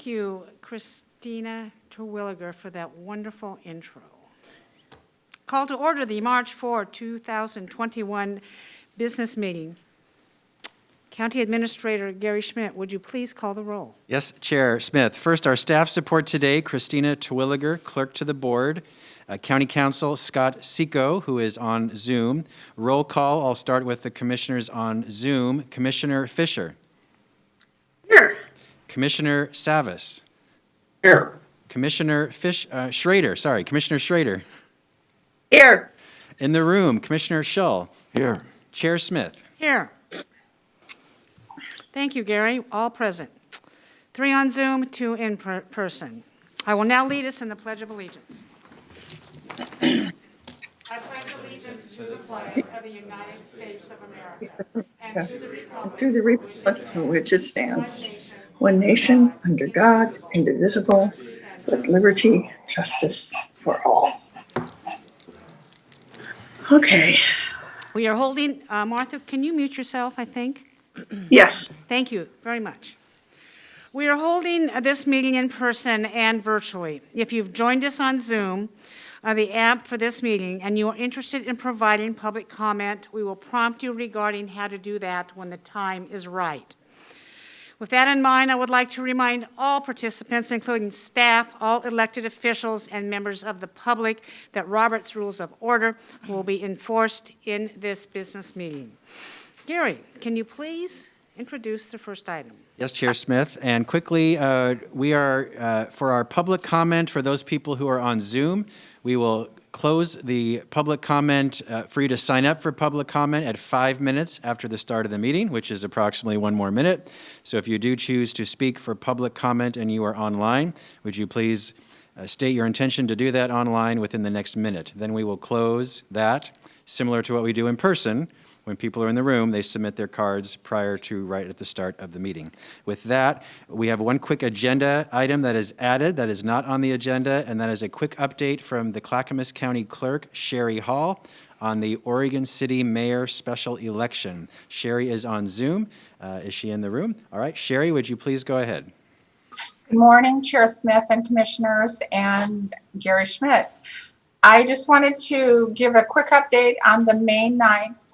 Thank you, Christina Terwilliger, for that wonderful intro. Call to order the March 4, 2021 business meeting. County Administrator Gary Schmidt, would you please call the roll? Yes, Chair Smith. First, our staff support today, Christina Terwilliger, Clerk to the Board. County Counsel Scott Seco, who is on Zoom. Roll call, I'll start with the commissioners on Zoom. Commissioner Fisher. Here. Commissioner Savas. Here. Commissioner Schrader. Commissioner Schrader. Here. In the room, Commissioner Shull. Here. Chair Smith. Here. Thank you, Gary. All present. 3 on Zoom, 2 in person. I will now lead us in the Pledge of Allegiance. I pledge allegiance to the flag of the United States of America and to the republic for which it stands, one nation, under God, indivisible, with liberty, justice for all. Okay. We are holding, Martha, can you mute yourself, I think? Yes. Thank you very much. We are holding this meeting in person and virtually. If you've joined us on Zoom, the app for this meeting, and you are interested in providing public comment, we will prompt you regarding how to do that when the time is right. With that in mind, I would like to remind all participants, including staff, all elected officials, and members of the public, that Robert's Rules of Order will be enforced in this business meeting. Gary, can you please introduce the first item? Yes, Chair Smith. And quickly, we are, for our public comment, for those people who are on Zoom, we will close the public comment for you to sign up for public comment at 5 minutes after the start of the meeting, which is approximately 1 more minute. So if you do choose to speak for public comment and you are online, would you please state your intention to do that online within the next minute? Then we will close that, similar to what we do in person. When people are in the room, they submit their cards prior to right at the start of the meeting. With that, we have one quick agenda item that is added that is not on the agenda, and that is a quick update from the Clackamas County Clerk, Sherry Hall, on the Oregon City Mayor special election. Sherry is on Zoom. Is she in the room? All right, Sherry, would you please go ahead? Good morning, Chair Smith and Commissioners and Gary Schmidt. I just wanted to give a quick update on the May 9th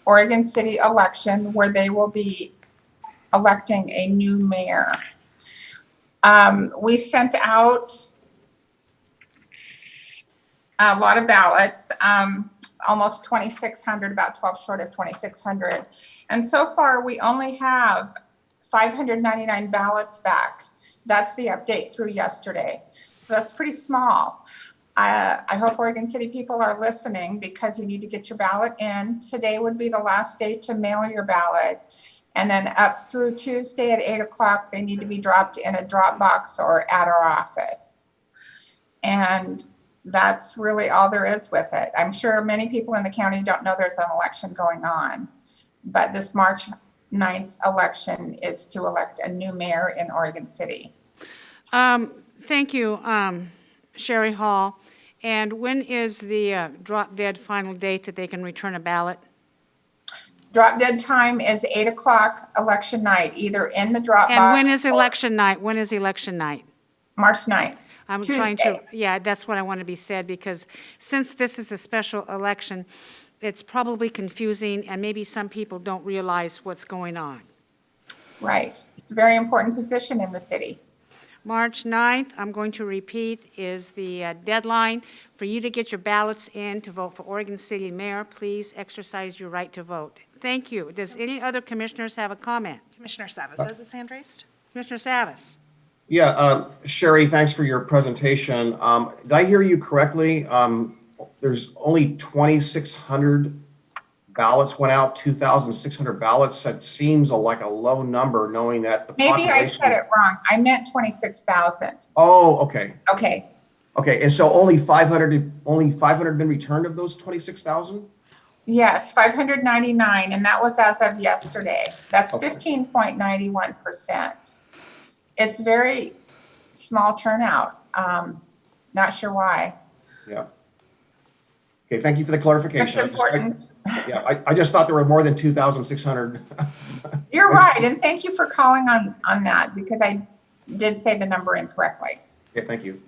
Oregon City election, where they will be electing a new mayor. We sent out a lot of ballots, almost 2,600, about 12 short of 2,600. And so far, we only have 599 ballots back. That's the update through yesterday. So that's pretty small. I hope Oregon City people are listening, because you need to get your ballot in. Today would be the last day to mail your ballot. And then up through Tuesday at 8 o'clock, they need to be dropped in a drop box or at our office. And that's really all there is with it. I'm sure many people in the county don't know there's an election going on. But this March 9th election is to elect a new mayor in Oregon City. Thank you, Sherry Hall. And when is the drop-dead final date that they can return a ballot? Drop dead time is 8 o'clock election night, either in the drop box. And when is election night? When is election night? March 9th. I'm Tuesday. trying to, yeah, that's what I want to be said, because since this is a special election, it's probably confusing, and maybe some people don't realize what's going on. Right. It's a very important position in the city. March 9th, I'm going to repeat, is the deadline for you to get your ballots in to vote for Oregon City Mayor. Please exercise your right to vote. Thank you. Does any other commissioners have a comment? Commissioner Savas has his hand raised. Commissioner Savas. Yeah, Sherry, thanks for your presentation. Did I hear you correctly? There's only 2,600 ballots went out, 2,600 ballots. That seems like a low number, knowing that the Maybe population... I said it wrong. I meant 26,000. Oh, okay. Okay. Okay, and so only 500 been returned of those 26,000? Yes, 599, and that was as of yesterday. That's Okay. 15.91%. It's very small turnout. Not sure why. Yeah. Okay, thank you for the clarification. That's important. I just thought there were more than 2,600. You're right, and thank you for calling on that, because I did say the number incorrectly. Okay, thank you.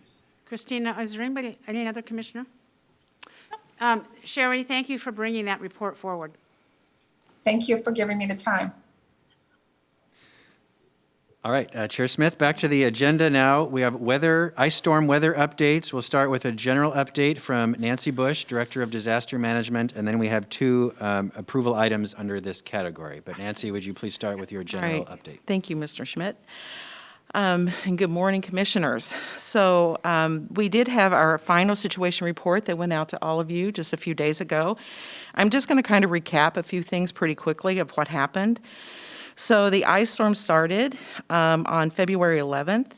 Christina, is there anybody, any other commissioner? Sherry, thank you for bringing that report forward. Thank you for giving me the time. All right, Chair Smith, back to the agenda now. We have ice storm weather updates. We'll start with a general update from Nancy Bush, Director of Disaster Management, and then we have two approval items under this category. But Nancy, would you please start with your general All right. update? Thank you, Mr. Schmidt. And good morning, Commissioners. So we did have our final situation report that went out to all of you just a few days ago. I'm just going to kind of recap a few things pretty quickly of what happened. So the ice storm started on February 11th.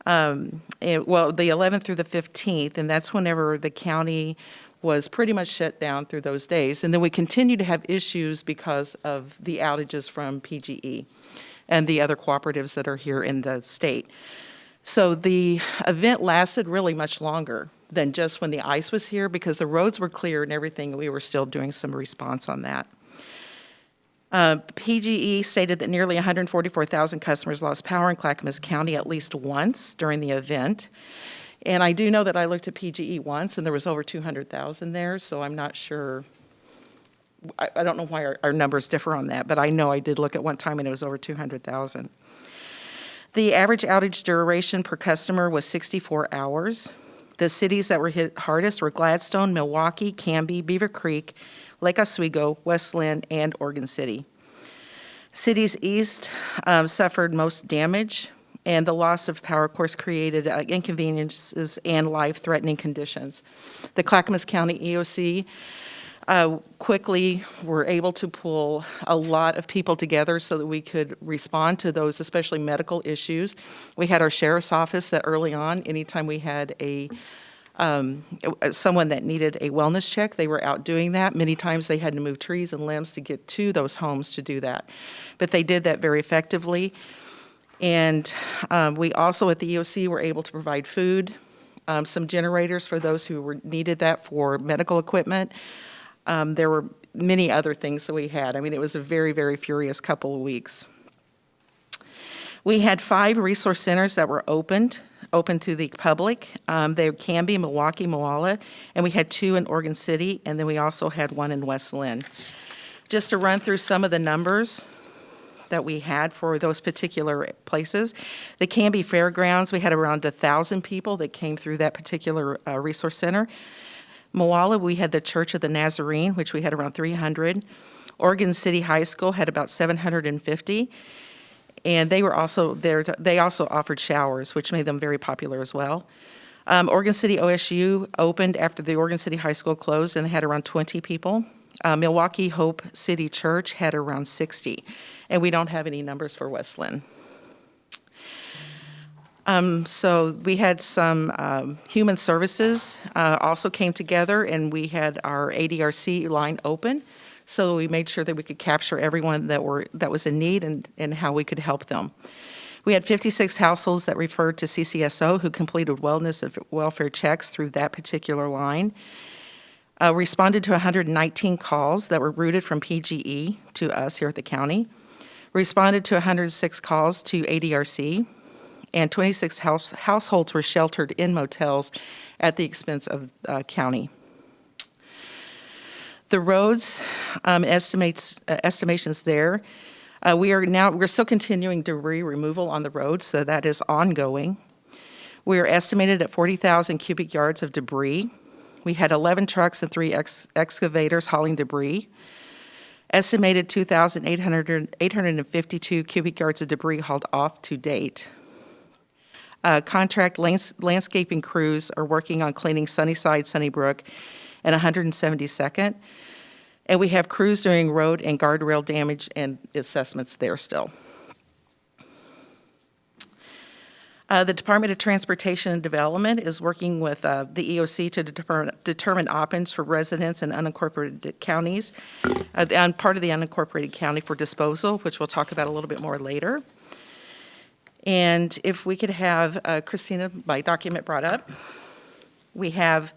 The 11th through the 15th, and that's whenever the county was pretty much shut down through those days. And then we continued to have issues because of the outages from PGE and the other cooperatives that are here in the state. So the event lasted really much longer than just when the ice was here, because the roads were clear and everything. We were still doing some response on that. PGE stated that nearly 144,000 customers lost power in Clackamas County at least once during the event. And I do know that I looked at PGE once, and there was over 200,000 there, so I'm not sure. I don't know why our numbers differ on that, but I know I did look at one time, and it was over 200,000. The average outage duration per customer was 64 hours. The cities that were hit hardest were Gladstone, Milwaukee, Canby, Beaver Creek, Lake Oswego, West Linn, and Oregon City. Cities east suffered most damage, and the loss of power, of course, created inconveniences and life-threatening conditions. The Clackamas County EOC quickly were able to pull a lot of people together so that we could respond to those, especially medical issues. We had our sheriff's office that early on, anytime we had someone that needed a wellness check, they were out doing that. Many times they had to move trees and limbs to get to those homes to do that. But they did that very effectively. And we also at the EOC were able to provide food, some generators for those who needed that for medical equipment. There were many other things that we had. I mean, it was a very, very furious couple of weeks. We had 5 resource centers that were open to the public. They can be Milwaukee, Moala, and we had 2 in Oregon City, and then we also had 1 in West Linn. Just to run through some of the numbers that we had for those particular places. The Canby Fairgrounds, we had around 1,000 people that came through that particular resource center. Moala, we had the Church of the Nazarene, which we had around 300. Oregon City High School had about 750. And they were also there. They also offered showers, which made them very popular as well. Oregon City OSU opened after the Oregon City High School closed and had around 20 people. Milwaukee Hope City Church had around 60. And we don't have any numbers for West Linn. So we had some human services also came together, and we had our ADRC line open. So we made sure that we could capture everyone that was in need and how we could help them. We had 56 households that referred to CCSO who completed wellness and welfare checks through that particular line. Responded to 119 calls that were routed from PGE to us here at the county. Responded to 106 calls to ADRC, and 26 households were sheltered in motels at the expense of county. The roads estimations there. We're still continuing debris removal on the roads, so that is ongoing. We are estimated at 40,000 cubic yards of debris. We had 11 trucks and 3 excavators hauling debris. Estimated 2,852 cubic yards of debris hauled off to date. Contract landscaping crews are working on cleaning Sunnyside, Sunnybrook, and 172nd. And we have crews doing road and guardrail damage and assessments there still. The Department of Transportation and Development is working with the EOC to determine options for residents in unincorporated counties, and part of the unincorporated county for disposal, which we'll talk about a little bit more later. And if we could have Christina, my document brought up. We have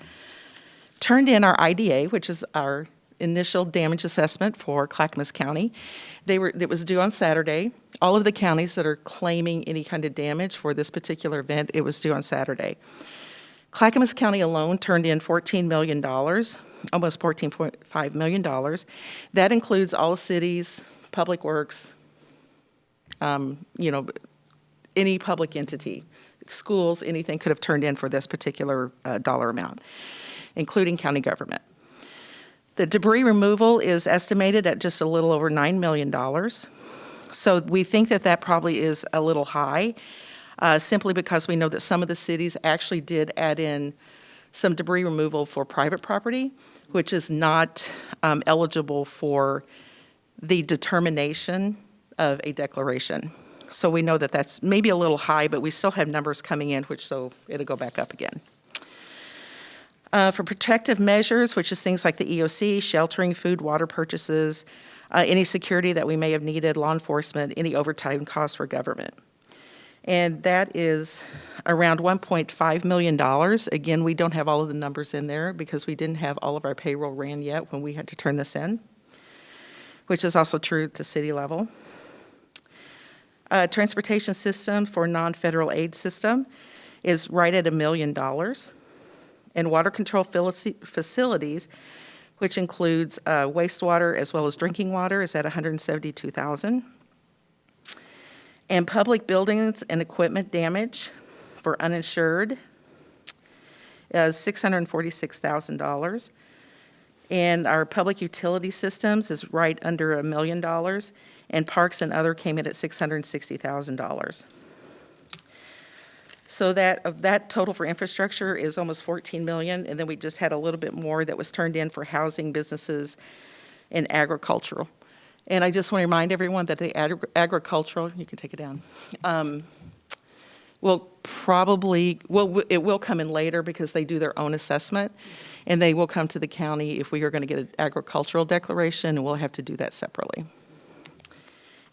turned in our IDA, which is our initial damage assessment for Clackamas County. It was due on Saturday. all of the counties that are claiming any kind of damage for this particular event. It was due on Saturday. Clackamas County alone turned in $14 million, almost $14.5 million. That includes all cities, public works, any public entity, schools, anything could have turned in for this particular dollar amount, including county government. The debris removal is estimated at just a little over $9 million. So we think that that probably is a little high, simply because we know that some of the cities actually did add in some debris removal for private property, which is not eligible for the determination of a declaration. So we know that that's maybe a little high, but we still have numbers coming in, so it'll go back up again. For protective measures, which is things like the EOC, sheltering, food, water purchases, any security that we may have needed, law enforcement, any overtime costs for government. And that is around $1.5 million. Again, we don't have all of the numbers in there because we didn't have all of our payroll ran yet when we had to turn this in, which is also true at the city level. Transportation system for non-federal aid system is right at $1 million. And water control facilities, which includes wastewater as well as drinking water, is at $172,000. And public buildings and equipment damage for uninsured is $646,000. And our public utility systems is right under $1 million. And parks and other came in at $660,000. So that total for infrastructure is almost $14 million, and then we just had a little bit more that was turned in for housing, businesses, and agricultural. And I just want to remind everyone that the agricultural, you can take it down, it will come in later because they do their own assessment, and they will come to the county if we are going to get an agricultural declaration, and we'll have to do that separately.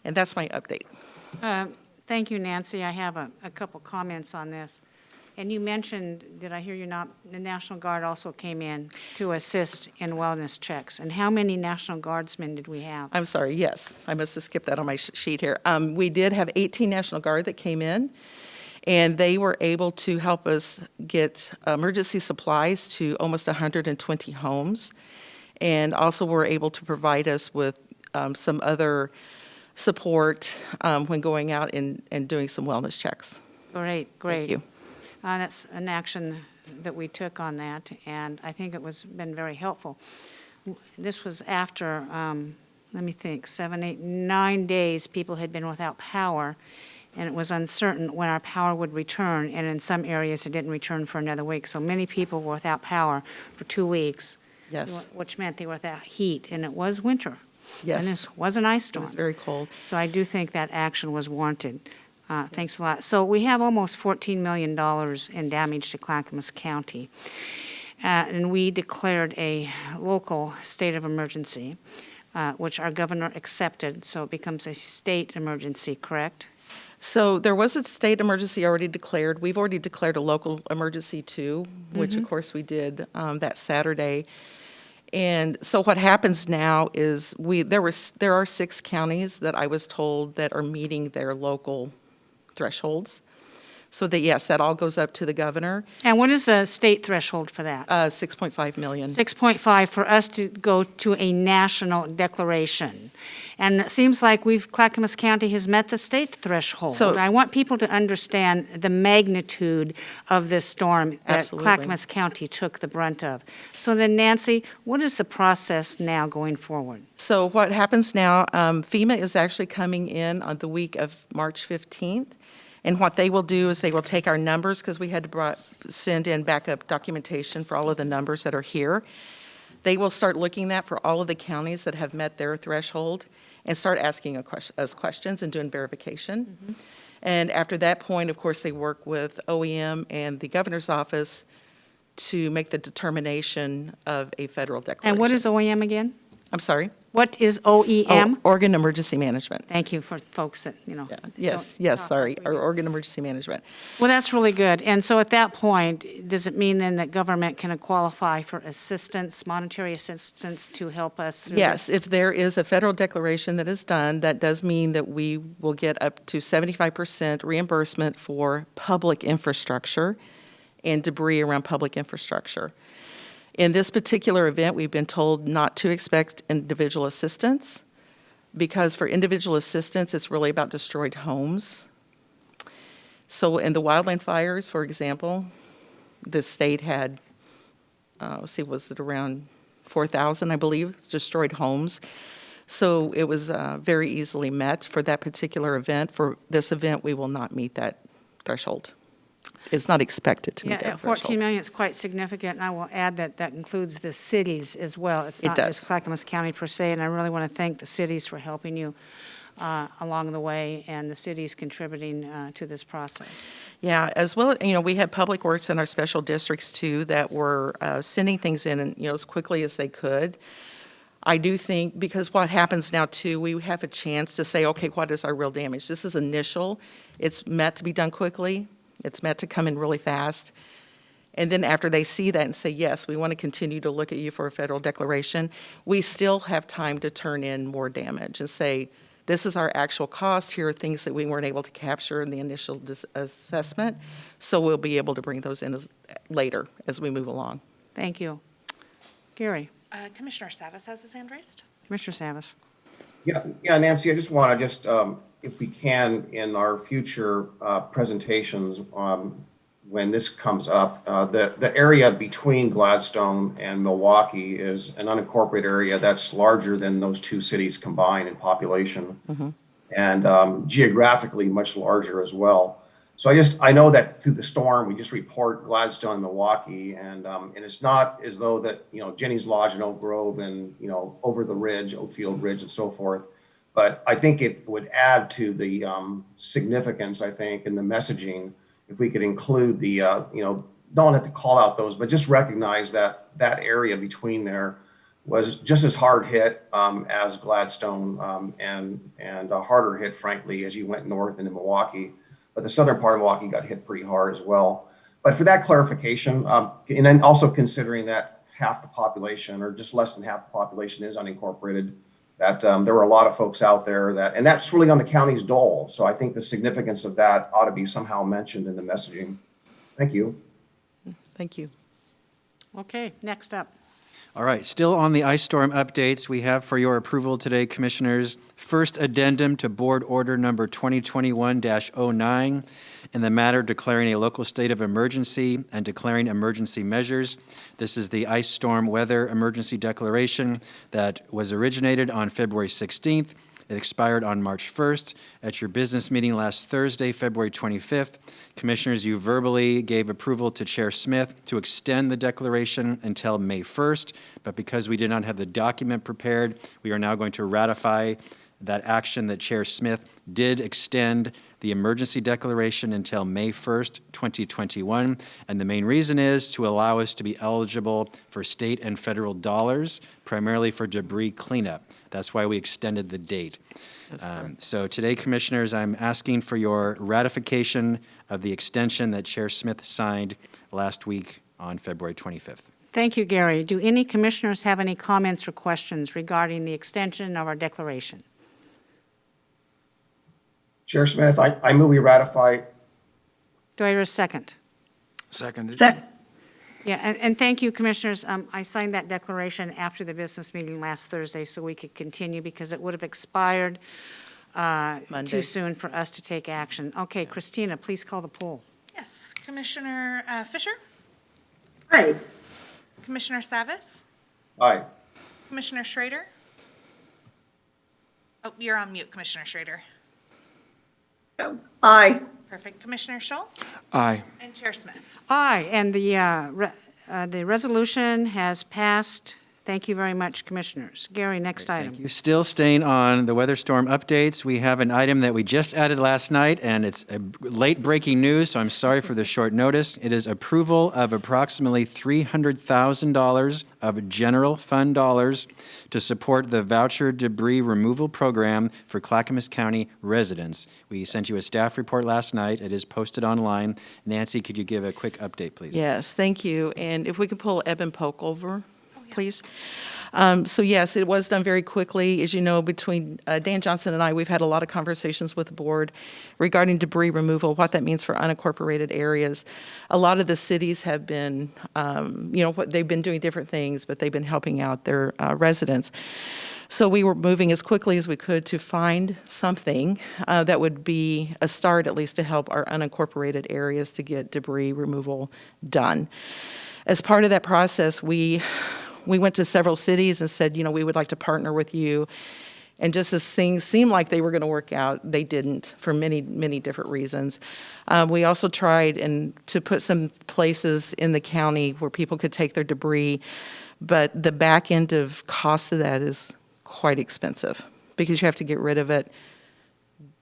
And that's my update. Thank you, Nancy. I have a couple comments on this. And you mentioned, did I hear you not, the National Guard also came in to assist in wellness checks. And how many National Guardsmen did we have? I'm sorry, yes. I must have skipped that on my sheet here. We did have 18 National Guard that came in, and they were able to help us get emergency supplies to almost 120 homes, and also were able to provide us with some other support when going out and doing some wellness checks. Great. Thank you. That's an action that we took on that, and I think it was been very helpful. This was after, let me think, 7, 8, 9 days people had been without power, and it was uncertain when our power would return, and in some areas it didn't return for another week. So many people were without power for 2 weeks. Yes. Which meant they were without heat, and it was winter. Yes. And this was an ice It storm. was very cold. So I do think that action was warranted. Thanks a lot. So we have almost $14 million in damage to Clackamas County. And we declared a local state of emergency, which our governor accepted, so it becomes a state emergency, correct? So there was a state emergency already declared. We've already declared a local emergency too, which of course we did that Saturday. And so what happens now is there are 6 counties that I was told that are meeting their local thresholds. So that, yes, that all goes up to the governor, And what is the state threshold for that? 6.5 million. 6.5 for us to go to a national declaration. And it seems like Clackamas County has met the state threshold. So- I want people to understand the magnitude of this storm that Absolutely. Clackamas County took the brunt of. So then, Nancy, what is the process now going forward? So what happens now, FEMA is actually coming in on the week of March 15th. And what they will do is they will take our numbers, because we had to send in backup documentation for all of the numbers that are here. They will start looking at for all of the counties that have met their threshold and start asking us questions and doing verification. And after that point, of course, they work with OEM and the governor's office to make the determination of a federal declaration. And what is OEM again? I'm sorry? What is OEM? Oregon Emergency Management. Thank you for folks that, you know. Yeah. don't Yes, talk sorry, like we or do. Oregon Emergency Management. Well, that's really good. And so at that point, does it mean then that government can qualify for assistance, monetary assistance to help us through Yes, this? if there is a federal declaration that is done, that does mean that we will get up to 75% reimbursement for public infrastructure and debris around public infrastructure. In this particular event, we've been told not to expect individual assistance, because for individual assistance, it's really about destroyed homes. So in the wildland fires, for example, the state had, was it around 4,000, I believe, destroyed homes. So it was very easily met for that particular event. For this event, we will not meet that threshold. It's not expected to meet Yeah, that 14 threshold. million is quite significant, and I will add that that includes the cities as well. It's It not does. just Clackamas County per se, and I really want to thank the cities for helping you along the way, and the cities contributing to this process. Yeah, as well, we had Public Works in our special districts too that were sending things in, and, as quickly as they could. I do think, because what happens now too, we have a chance to say, okay, what is our real damage? This is initial. It's meant to be done quickly. It's meant to come in really fast. And then after they see that and say, yes, we want to continue to look at you for a federal declaration, we still have time to turn in more damage and say, this is our actual cost. Here are things that we weren't able to capture in the initial assessment. So we'll be able to bring those in later as we move along. Thank you. Gary, Commissioner Savas has his hand raised. Commissioner Savas. Yeah, Nancy, I just want to if we can, in our future presentations, when this comes up, the area between Gladstone and Milwaukee is an unincorporated area that's larger than those two cities combined in population, and geographically much larger as well. So I know that through the storm, we just report Gladstone and Milwaukee, and it's not as though that, Jenny's Lodge and Oak Grove and, over the ridge, Oakfield Ridge and so forth. But I think it would add to the significance, I think, in the messaging if we could include the, don't have to call out those, but just recognize that that area between there was just as hard hit as Gladstone, and harder hit, frankly, as you went north into Milwaukee. But the southern part of Milwaukee got hit pretty hard as well. But for that clarification, and then also considering that half the population, or just less than half the population, is unincorporated, that there were a lot of folks out there and that's really on the county's dole. So I think the significance of that ought to be somehow mentioned in the messaging. Thank you. Thank you. Okay, next up. All right, still on the ice storm updates, we have for your approval today, Commissioners, first addendum to Board Order Number 2021-09 in the matter declaring a local state of emergency and declaring emergency measures. This is the ice storm weather emergency declaration that was originated on February 16th. It expired on March 1st. At your business meeting last Thursday, February 25th, Commissioners, you verbally gave approval to Chair Smith to extend the declaration until May 1st, but because we did not have the document prepared, we are now going to ratify that action that Chair Smith did extend the emergency declaration until May 1st, 2021. And the main reason is to allow us to be eligible for state and federal dollars, primarily for debris cleanup. That's why we extended the date. So today, Commissioners, I'm asking for your ratification of the extension that Chair Smith signed last week on February 25th. Thank you, Gary. Do any commissioners have any comments or questions regarding the extension of our declaration? Chair Smith, I move we ratify. Do I hear a second? Seconded. Yeah, and thank you, Commissioners. I signed that declaration after the business meeting last Thursday so we could continue because it would have expired too Monday. soon for us to take action. Okay, Christina, please call the poll. Yes, Commissioner Fisher, Aye. Commissioner Savas, Aye. Commissioner Schrader. Oh, you're on mute, Commissioner Schrader. Aye. Perfect. Commissioner Schull Aye. and Chair Smith. Aye, and the resolution has passed. Thank you very much, Commissioners. Gary, next item. Thank you. Still staying on the weather storm updates, we have an item that we just added last night, and it's a late breaking news, so I'm sorry for the short notice. It is approval of approximately $300,000 of general fund dollars to support the voucher debris removal program for Clackamas County residents. We sent you a staff report last night. It is posted online. Nancy, could you give a quick update, please? Yes, thank you. And if we could pull Ebb and Polk over, please. So yes, it was done very quickly. As you know, between Dan Johnson and I, we've had a lot of conversations with the board regarding debris removal, what that means for unincorporated areas. A lot of the cities have been, they've been doing different things, but they've been helping out their residents. So we were moving as quickly as we could to find something that would be a start, at least to help our unincorporated areas to get debris removal done. As part of that process, we went to several cities and said, we would like to partner with you. And just as things seemed like they were going to work out, they didn't for many, many different reasons. We also tried to put some places in the county where people could take their debris, but the back end of cost of that is quite expensive because you have to get rid of it.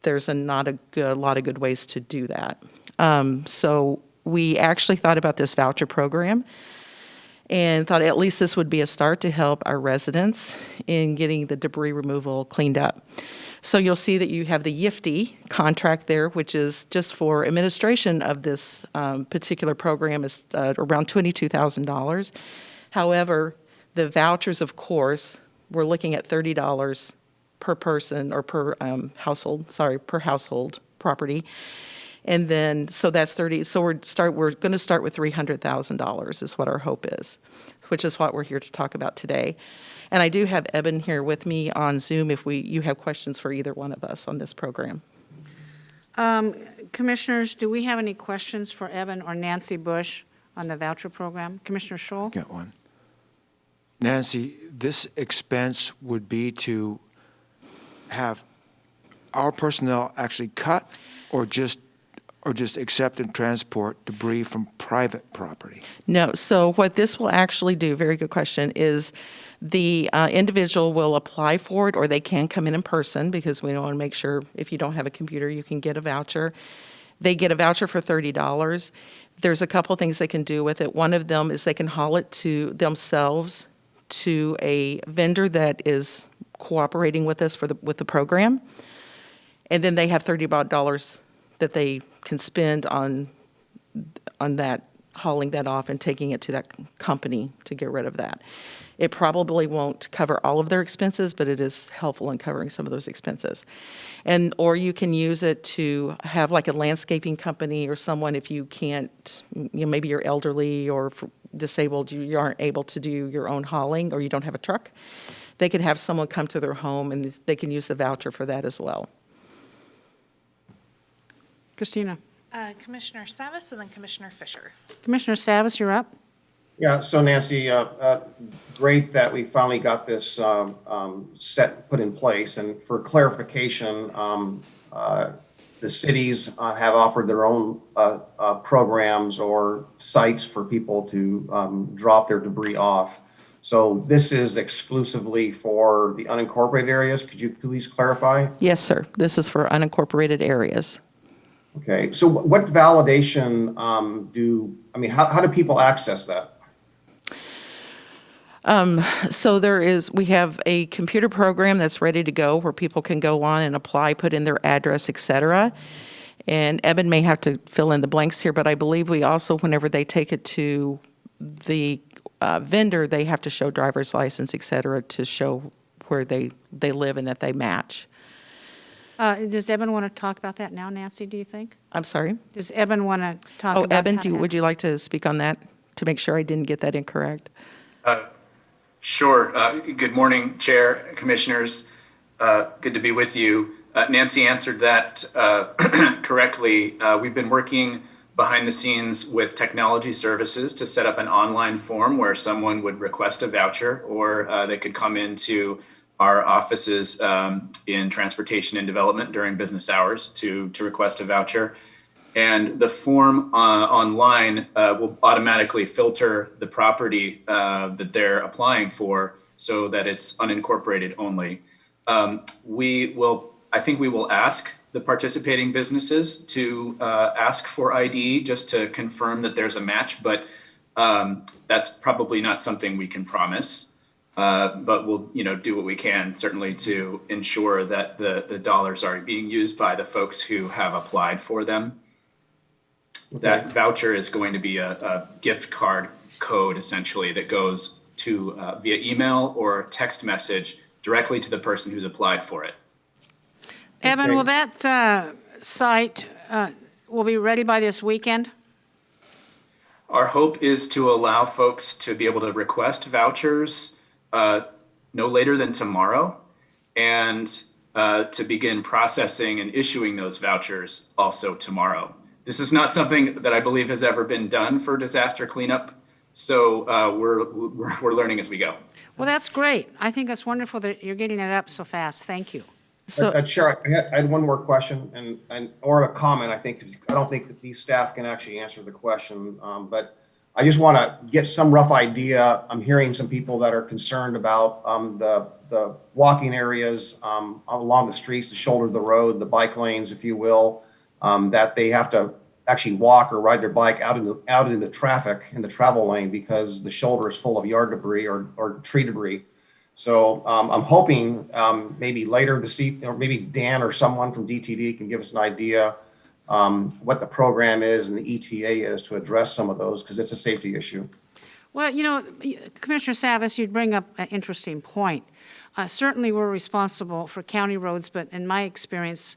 There's not a lot of good ways to do that. So we actually thought about this voucher program and thought at least this would be a start to help our residents in getting the debris removal cleaned up. So you'll see that you have the YIFTI contract there, which is just for administration of this particular program is around $22,000. However, the vouchers, of course, we're looking at $30 per person or per household property. And then, so that's 30, so we're going to start with $300,000 is what our hope is, which is what we're here to talk about today. And I do have Eben here with me on Zoom if you have questions for either one of us on this program. Commissioners, do we have any questions for Eben or Nancy Bush on the voucher program? Commissioner Scholl? Get one. Nancy, this expense would be to have our personnel actually cut or just accept and transport debris from private property? No, so what this will actually do, very good question, is the individual will apply for it, or they can come in person, because we want to make sure if you don't have a computer, you can get a voucher. They get a voucher for $30. There's a couple things they can do with it. One of them is they can haul it to themselves to a vendor that is cooperating with us with the program, and then they have $30 that they can spend on that, hauling that off and taking it to that company to get rid of that. It probably won't cover all of their expenses, but it is helpful in covering some of those expenses. Or you can use it to have like a landscaping company or someone, if you can't, maybe you're elderly or disabled, you aren't able to do your own hauling, or you don't have a truck, they could have someone come to their home and they can use the voucher for that as well. Christina? Commissioner Savis and then Commissioner Fisher. Commissioner Savis, you're up. Yeah, so Nancy, great that we finally got this put in place. And for clarification, the cities have offered their own programs or sites for people to drop their debris off. So this is exclusively for the unincorporated areas. Could you please clarify? Yes, sir. This is for unincorporated areas. Okay, so what validation how do people access that? So we have a computer program that's ready to go where people can go on and apply, put in their address, et cetera. And Eben may have to fill in the blanks here, but I believe we also, whenever they take it to the vendor, they have to show driver's license, et cetera, to show where they live and that they match. Does Eben want to talk about that now, Nancy, do you think? I'm sorry? Does Eben want to talk about Eben, how to would you like to speak on that to make sure I didn't get that incorrect? Sure. Good morning, Chair, Commissioners. Good to be with you. Nancy answered that correctly. We've been working behind the scenes with technology services to set up an online form where someone would request a voucher, or they could come into our offices in transportation and development during business hours to request a voucher. And the form online will automatically filter the property that they're applying for so that it's unincorporated only. I think we will ask the participating businesses to ask for ID just to confirm that there's a match, but that's probably not something we can promise. But we'll, do what we can certainly to ensure that the dollars are being used by the folks who have applied for them. Okay. That voucher is going to be a gift card code essentially that goes to via email or text message directly to the person who's applied for it. Evan, will that site will be ready by this weekend? Our hope is to allow folks to be able to request vouchers no later than tomorrow, and to begin processing and issuing those vouchers also tomorrow. This is not something that I believe has ever been done for disaster cleanup, so we're learning as we go. Well, that's great. I think it's wonderful that you're getting it up so fast. Thank you. So, Chair, I had one more question or a comment. I don't think that these staff can actually answer the question, but I just want to get some rough idea. I'm hearing some people that are concerned about the walking areas along the streets, the shoulder of the road, the bike lanes, if you will, that they have to actually walk or ride their bike out into traffic in the travel lane because the shoulder is full of yard debris or tree debris. So I'm hoping maybe later this evening, or maybe Dan or someone from DTD can give us an idea what the program is and the ETA is to address some of those, because it's a safety issue. Well, Commissioner Savas, you'd bring up an interesting point. Certainly, we're responsible for county roads, but in my experience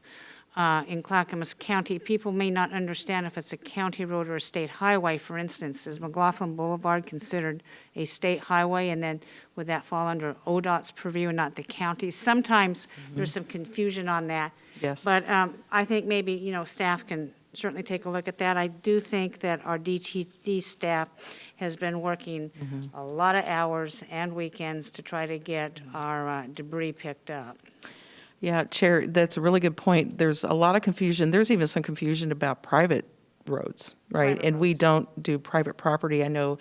in Clackamas County, people may not understand if it's a county road or a state highway. For instance, is McLaughlin Boulevard considered a state highway, and then would that fall under ODOT's purview and not the county? Sometimes there's some confusion on that. yes. But I think maybe, staff can certainly take a look at that. I do think that our DTD staff has been working a lot of hours and weekends to try to get our debris picked up. Yeah, Chair, that's a really good point. There's a lot of confusion. There's even some confusion about private roads, right? Private And we roads. don't do private property. I know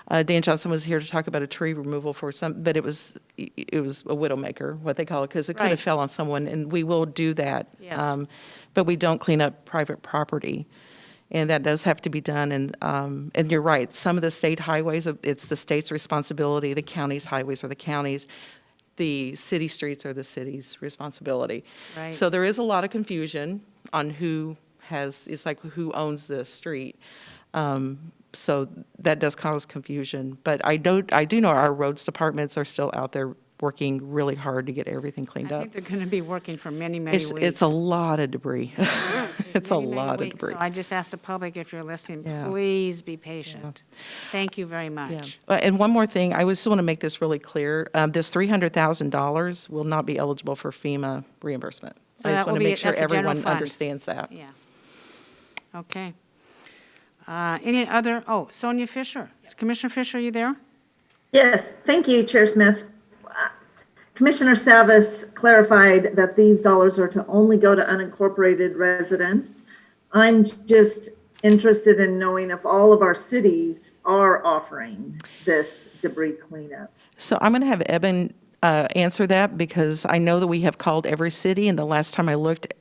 Dan Johnson was here to talk about a tree removal for but it was a widowmaker, what they call it, because it could Right. have fell on someone, and we will do that. Yes. But we don't clean up private property. And that does have to be done. And you're right, some of the state highways, it's the state's responsibility, the county's highways are the county's. The city streets are the city's responsibility. Right. So there is a lot of confusion on who owns the street. So that does cause confusion. But I do know our roads departments are still out there working really hard to get everything cleaned I up. think they're going to be working for many, many weeks. It's a lot of debris. It's a Many, many lot of weeks. debris. So I just ask the public, if you're listening, Yeah. please be patient. Thank you very Yeah. much. And one more thing, I just want to make this really clear. This $300,000 will not be eligible for FEMA reimbursement. So I that just will want to be- make sure that's a general everyone fund. understands that. Yeah. Okay. Any other, Sonia Fisher. Commissioner Fisher, are you there? Yes, thank you, Chair Smith. Commissioner Savas clarified that these dollars are to only go to unincorporated residents. I'm just interested in knowing if all of our cities are offering this debris cleanup. So I'm going to have Eben answer that, because I know that we have called every city, and the last time I looked,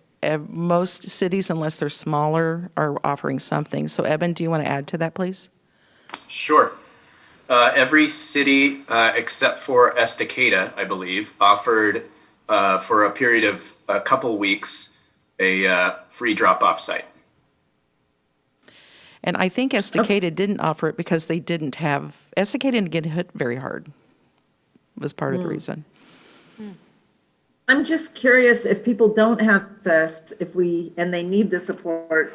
most cities, unless they're smaller, are offering something. So Eben, do you want to add to that, please? Sure. Every city except for Estacada, I believe, offered for a period of a couple weeks a free drop-off site. And I think Estacada didn't offer it because Estacada didn't get hit very hard, was part of the reason. I'm just curious, if people don't have access, and they need the support,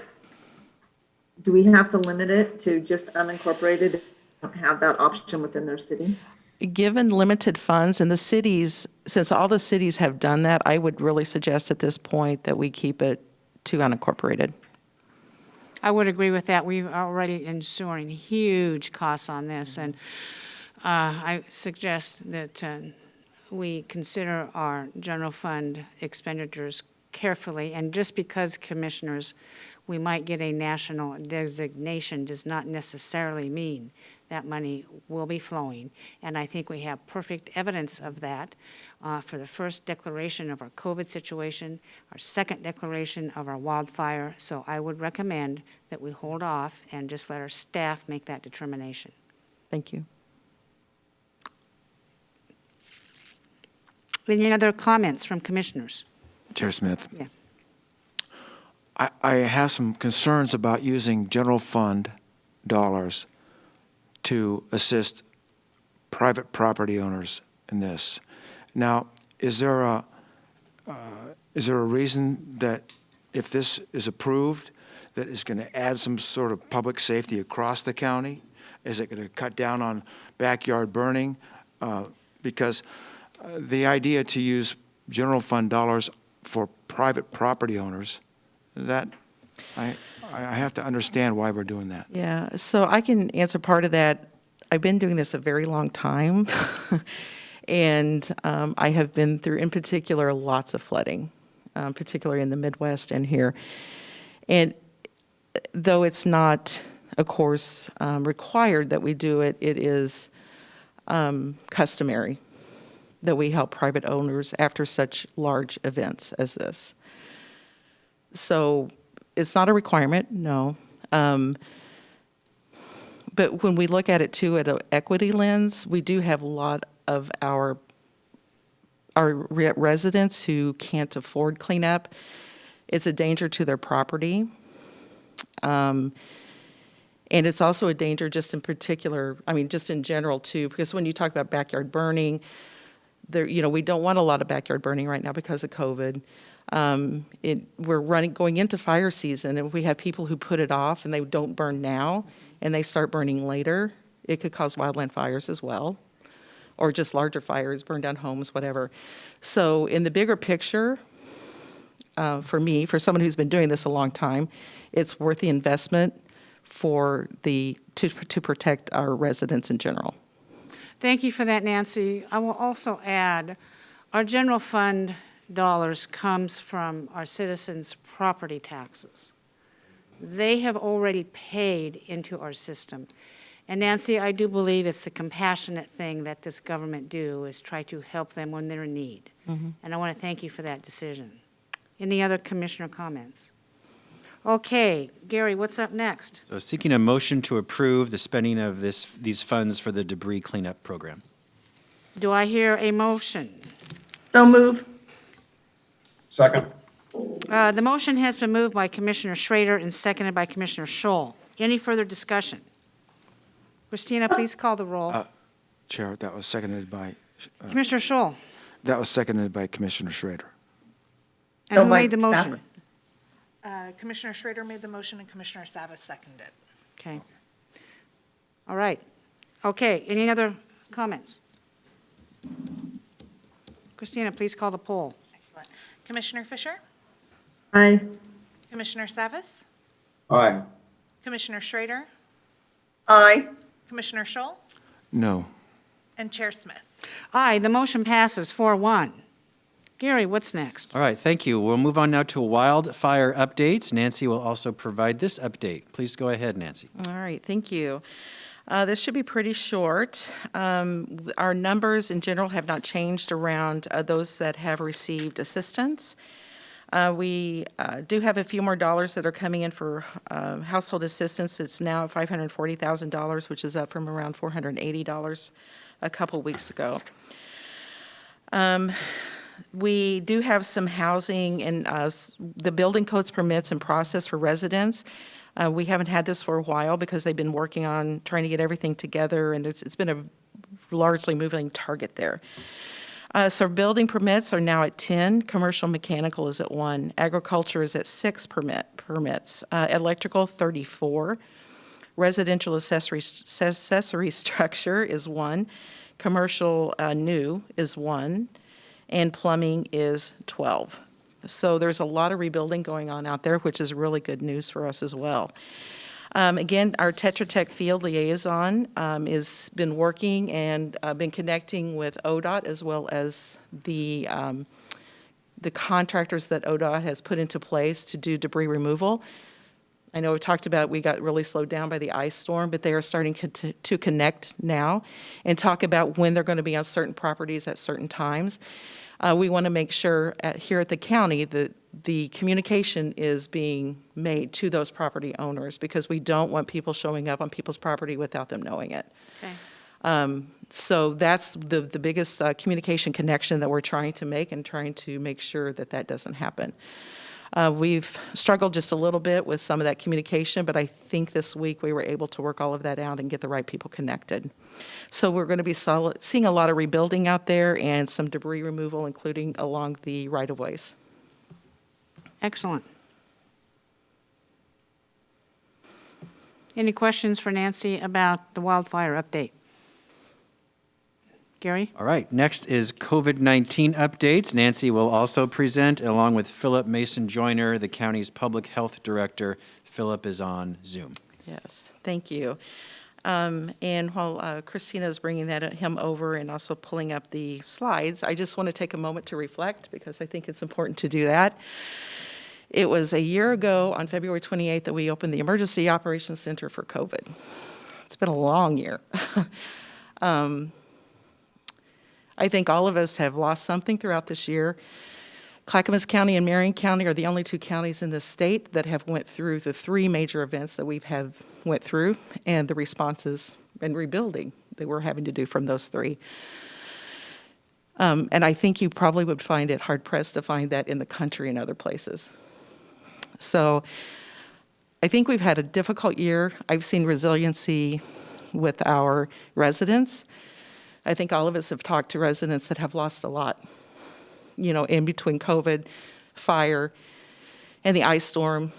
do we have to limit it to just unincorporated, don't have that option within their city? Given limited funds and the cities, since all the cities have done that, I would really suggest at this point that we keep it to unincorporated. I would agree with that. We're already ensuring huge costs on this, and I suggest that we consider our general fund expenditures carefully, and just because, commissioners, we might get a national designation does not necessarily mean that money will be flowing. And I think we have perfect evidence of that for the first declaration of our COVID situation, our second declaration of our wildfire. So I would recommend that we hold off and just let our staff make that determination. Thank you. Any other comments from commissioners? Chair Smith. Yeah. I have some concerns about using general fund dollars to assist private property owners in this. Now, is there a reason that if this is approved, that is going to add some sort of public safety across the county? Is it going to cut down on backyard burning? Because the idea to use general fund dollars for private property owners, that I have to understand why we're doing that. Yeah, so I can answer part of that. I've been doing this a very long time, and I have been through, in particular, lots of flooding, particularly in the Midwest and here. And though it's not, of course, required that we do it, it is customary that we help private owners after such large events as this. So it's not a requirement, no. But when we look at it too at an equity lens, we do have a lot of our residents who can't afford cleanup. It's a danger to their property. And it's also a danger just in particular, I mean, just in general too, because when you talk about backyard burning, we don't want a lot of backyard burning right now because of COVID. We're going into fire season, and if we have people who put it off and they don't burn now and they start burning later, it could cause wildland fires as well, or just larger fires, burn down homes, whatever. So in the bigger picture, for me, for someone who's been doing this a long time, it's worth the investment to protect our residents in general. Thank you for that, Nancy. I will also add, our general fund dollars comes from our citizens' property taxes. They have already paid into our system. And Nancy, I do believe it's the compassionate thing that this government do is try to help them when they're in need. Mm-hmm. And I want to thank you for that decision. Any other commissioner comments? Okay, Gary, what's up next? So seeking a motion to approve the spending of these funds for the debris cleanup program. Do I hear a motion? So move. Second. The motion has been moved by Commissioner Schrader and seconded by Commissioner Scholl. Any further discussion? Christina, please call the roll. Chair, that was seconded by Commissioner Scholl. that was seconded by Commissioner Schrader. And who made the motion? Commissioner Schrader made the motion and Commissioner Savas seconded. Okay. All right. Okay, any other comments? Christina, please call the poll. Excellent. Commissioner Fisher? Aye. Commissioner Savas? Aye. Commissioner Schrader? Aye. Commissioner Scholl? No. And Chair Smith? Aye, the motion passes 4-1. Gary, what's next? All right, thank you. We'll move on now to wildfire updates. Nancy will also provide this update. Please go ahead, Nancy. All right, thank you. This should be pretty short. Our numbers in general have not changed around those that have received assistance. We do have a few more dollars that are coming in for household assistance. It's now $540,000, which is up from around $480 a couple weeks ago. We do have some housing and the building codes permits and process for residents. We haven't had this for a while because they've been working on trying to get everything together, and it's been a largely moving target there. So building permits are now at 10, commercial mechanical is at 1, agriculture is at 6 permits, electrical 34, residential accessory structure is 1, commercial new is 1, and plumbing is 12. So there's a lot of rebuilding going on out there, which is really good news for us as well. Again, our Tetra Tech field liaison has been working and been connecting with ODOT as well as the the contractors that ODOT has put into place to do debris removal. I know we talked about we got really slowed down by the ice storm, but they are starting to connect now and talk about when they're going to be on certain properties at certain times. We want to make sure here at the county that the communication is being made to those property owners, because we don't want people showing up on people's property without them knowing it. Okay. So that's the biggest communication connection that we're trying to make, and trying to make sure that that doesn't happen. We've struggled just a little bit with some of that communication, but I think this week we were able to work all of that out and get the right people connected. So we're going to be seeing a lot of rebuilding out there and some debris removal, including along the right-of-ways. Excellent. Any questions for Nancy about the wildfire update? Gary? All right, next is COVID-19 updates. Nancy will also present, along with Philip Mason Joyner, the county's public health director. Philip is on Zoom. Yes, thank you. And while Christina is bringing him over and also pulling up the slides, I just want to take a moment to reflect, because I think it's important to do that. It was a year ago on February 28th that we opened the Emergency Operations Center for COVID. It's been a long year. I think all of us have lost something throughout this year. Clackamas County and Marion County are the only two counties in the state that have went through the three major events that we've went through, and the responses and rebuilding that we're having to do from those three. And I think you probably would find it hard-pressed to find that in the country and other places. So I think we've had a difficult year. I've seen resiliency with our residents. I think all of us have talked to residents that have lost a lot, in between COVID, fire, and the ice storm.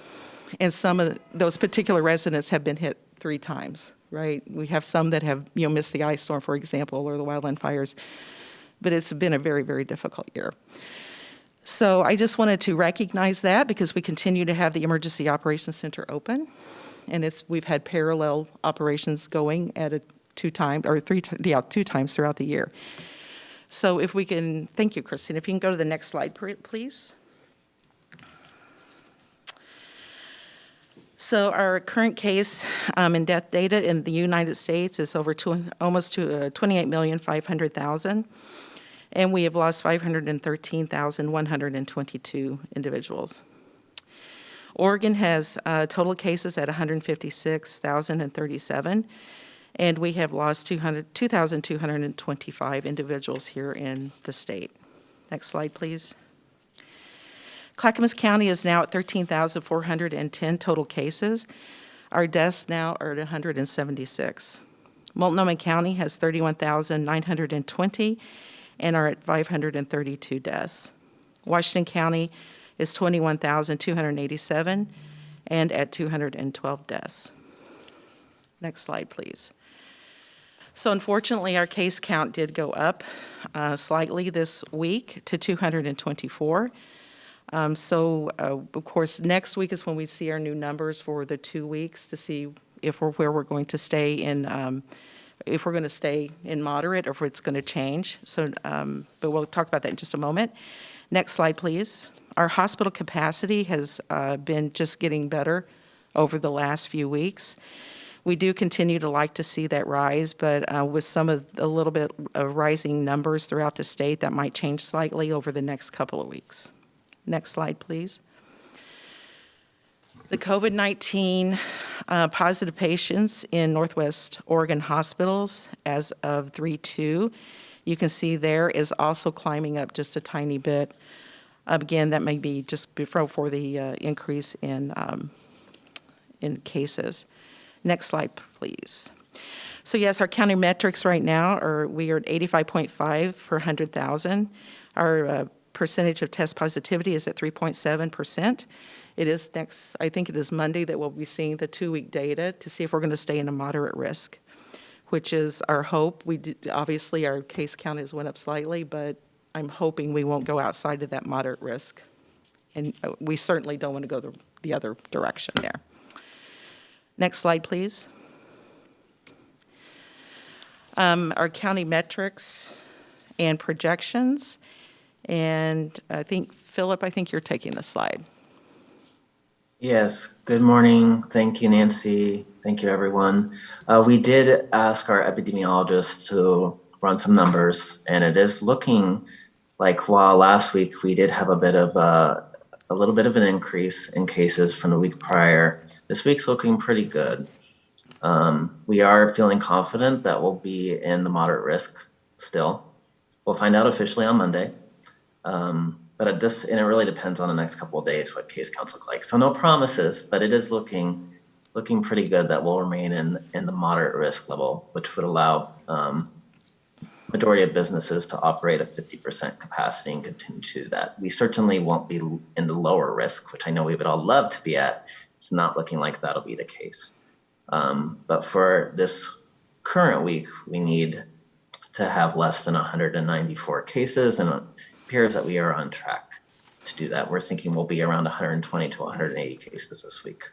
And some of those particular residents have been hit 3 times, right? We have some that have, missed the ice storm, for example, or the wildland fires. But it's been a very, very difficult year. So I just wanted to recognize that, because we continue to have the Emergency Operations Center open. And we've had parallel operations going at 2 times throughout the year. So if we can, thank you, Christine. If you can go to the next slide, please. So our current case and death data in the United States is over almost to 28,500,000. And we have lost 513,122 individuals. Oregon has total cases at 156,037, and we have lost 2,225 individuals here in the state. Next slide, please. Clackamas County is now at 13,410 total cases. Our deaths now are at 176. Multnomah County has 31,920 and are at 532 deaths. Washington County is 21,287 and at 212 deaths. Next slide, please. So unfortunately, our case count did go up slightly this week to 224. Of course, next week is when we see our new numbers for the 2 weeks to see where we're going to stay in, if we're going to stay in moderate or if it's going to change. So, but we'll talk about that in just a moment. Next slide, please. Our hospital capacity has been just getting better over the last few weeks. We do continue to like to see that rise, but with a little bit of rising numbers throughout the state, that might change slightly over the next couple of weeks. Next slide, please. The COVID-19 positive patients in Northwest Oregon hospitals as of 3/2, you can see there is also climbing up just a tiny bit. Again, that may be just before the increase in cases. Next slide, please. So yes, our county metrics right now we are at 85.5 per 100,000. Our percentage of test positivity is at 3.7%. It is I think it is Monday that we'll be seeing the 2-week data to see if we're going to stay in a moderate risk, which is our hope. Obviously, our case count has went up slightly, but I'm hoping we won't go outside of that moderate risk. And we certainly don't want to go the other direction there. Next slide, please. Our county metrics and projections. And I think Philip, I think you're taking the slide. Yes, good morning. Thank you, Nancy. Thank you, everyone. We did ask our epidemiologist to run some numbers, and it is looking like while last week we did have a little bit of an increase in cases from the week prior, this week's looking pretty good. We are feeling confident that we'll be in the moderate risk still. We'll find out officially on Monday. But and it really depends on the next couple of days what case counts look like. So no promises, but it is looking pretty good that we'll remain in the moderate risk level, which would allow majority of businesses to operate at 50% capacity and continue to do that. We certainly won't be in the lower risk, which I know we would all love to be at. It's not looking like that'll be the case. But for this current week, we need to have less than 194 cases, and it appears that we are on track to do that. We're thinking we'll be around 120 to 180 cases this week.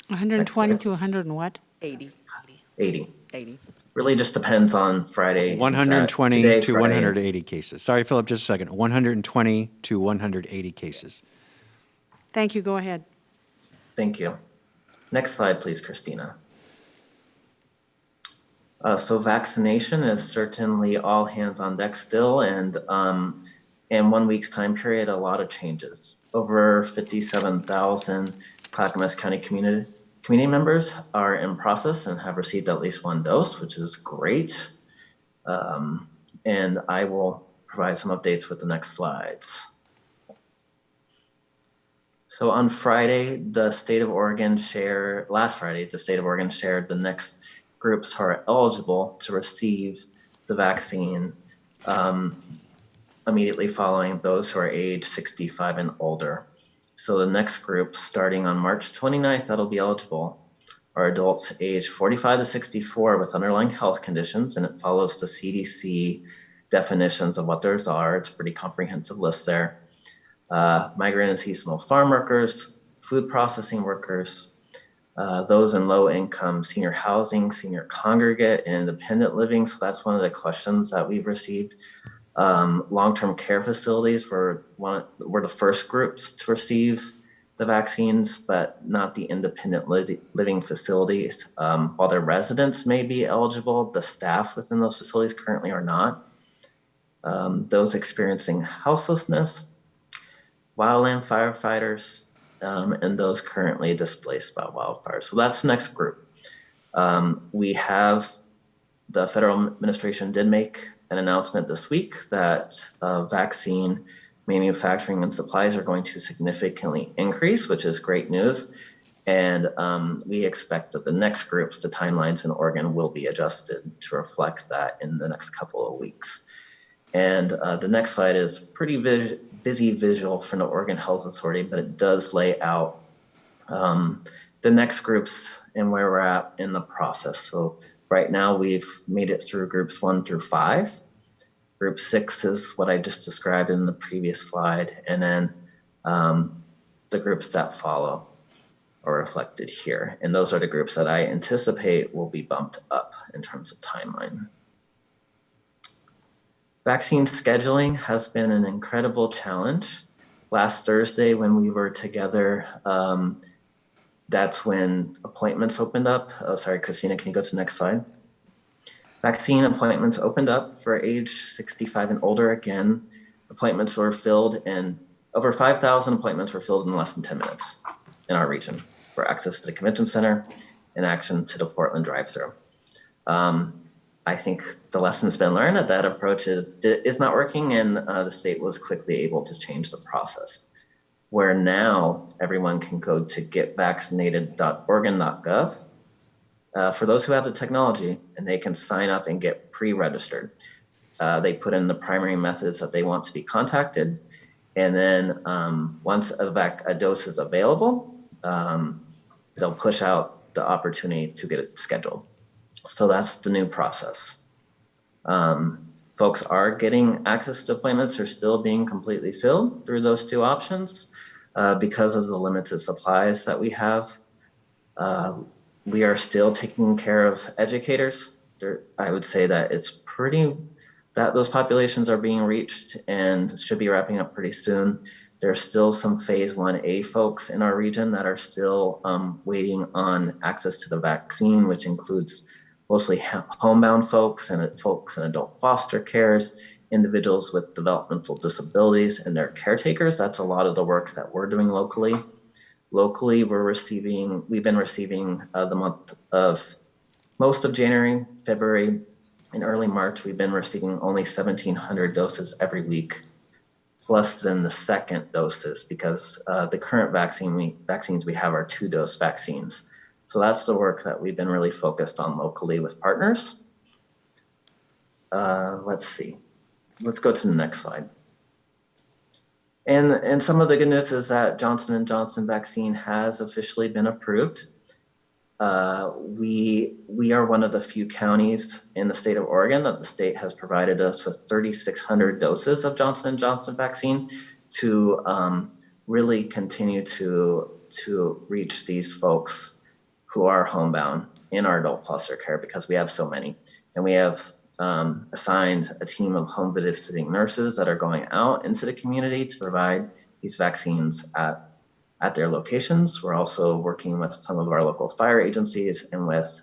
120 to 100 and what? 80. 80. Really just depends on Friday. 120 today, to Friday. 180 cases. Sorry, Philip, just a second. 120 to 180 cases. Thank you, go ahead. Thank you. Next slide, please, Christina. So vaccination is certainly all hands on deck still, and in 1 week's time period, a lot of changes. Over 57,000 Clackamas County community members are in process and have received at least one dose, which is great. And I will provide some updates with the next slides. So on Friday, last Friday, the state of Oregon shared the next groups who are eligible to receive the vaccine immediately following those who are age 65 and older. So the next group, starting on March 29th, that'll be eligible, are adults age 45 to 64 with underlying health conditions, and it follows the CDC definitions of what those are. It's a pretty comprehensive list there. Migrant and seasonal farm workers, food processing workers, those in low income senior housing, senior congregate, and independent living. So that's one of the questions that we've received. Long-term care facilities were the first groups to receive the vaccines, but not the independent living facilities. While their residents may be eligible, the staff within those facilities currently are not. Those experiencing houselessness, wildland firefighters, and those currently displaced by wildfires. So that's the next group. The federal administration did make an announcement this week that vaccine manufacturing and supplies are going to significantly increase, which is great news. And we expect that the next groups, the timelines in Oregon, will be adjusted to reflect that in the next couple of weeks. And the next slide is pretty busy visual from the Oregon Health Authority, but it does lay out the next groups and where we're at in the process. So right now we've made it through groups 1 through 5. Group 6 is what I just described in the previous slide. And then the groups that follow are reflected here. And those are the groups that I anticipate will be bumped up in terms of timeline. Vaccine scheduling has been an incredible challenge. Last Thursday when we were together, that's when appointments opened up. Oh, sorry, Christina, can you go to the next slide? Vaccine appointments opened up for age 65 and older again. Appointments were filled and over 5,000 appointments were filled in less than 10 minutes in our region for access to the convention center and action to the Portland drive-thru. I think the lessons been learned that approach is not working, and the state was quickly able to change the process, where now everyone can go to getvaccinated.oregon.gov for those who have the technology, and they can sign up and get pre-registered. They put in the primary methods that they want to be contacted, and then once a dose is available, they'll push out the opportunity to get it scheduled. So that's the new process. Folks are getting access to appointments. They're still being completely filled through those two options because of the limited supplies that we have. We are still taking care of educators. I would say that it's pretty those populations are being reached and should be wrapping up pretty soon. There's still some phase 1A folks in our region that are still waiting on access to the vaccine, which includes mostly homebound folks and folks in adult foster cares, individuals with developmental disabilities and their caretakers. That's a lot of the work that we're doing locally. Locally, we've been receiving the month of most of January, February, and early March, we've been receiving only 1,700 doses every week, plus then the second doses, because the current vaccines we have are 2-dose vaccines. So that's the work that we've been really focused on locally with partners. Let's see. Let's go to the next slide. And some of the good news is that Johnson & Johnson vaccine has officially been approved. We are one of the few counties in the state of Oregon that the state has provided us with 3,600 doses of Johnson & Johnson vaccine to really continue to reach these folks who are homebound in our adult foster care, because we have so many. And we have assigned a team of home visiting nurses that are going out into the community to provide these vaccines at their locations. We're also working with some of our local fire agencies and with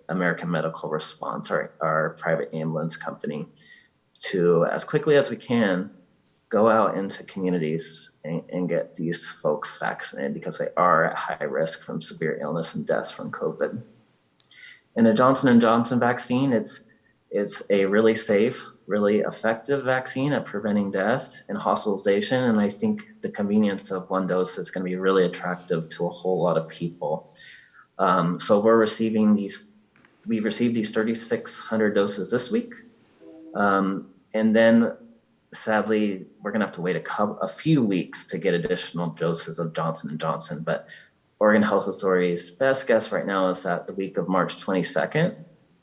American Medical Response, our private ambulance company, to, as quickly as we can, go out into communities and get these folks vaccinated, because they are at high risk from severe illness and deaths from COVID. And the Johnson & Johnson vaccine, it's a really safe, really effective vaccine at preventing death and hospitalization. And I think the convenience of 1 dose is going to be really attractive to a whole lot of people. So we've received these 3,600 doses this week. And then sadly, we're going to have to wait a few weeks to get additional doses of Johnson & Johnson. But Oregon Health Authority's best guess right now is that the week of March 22nd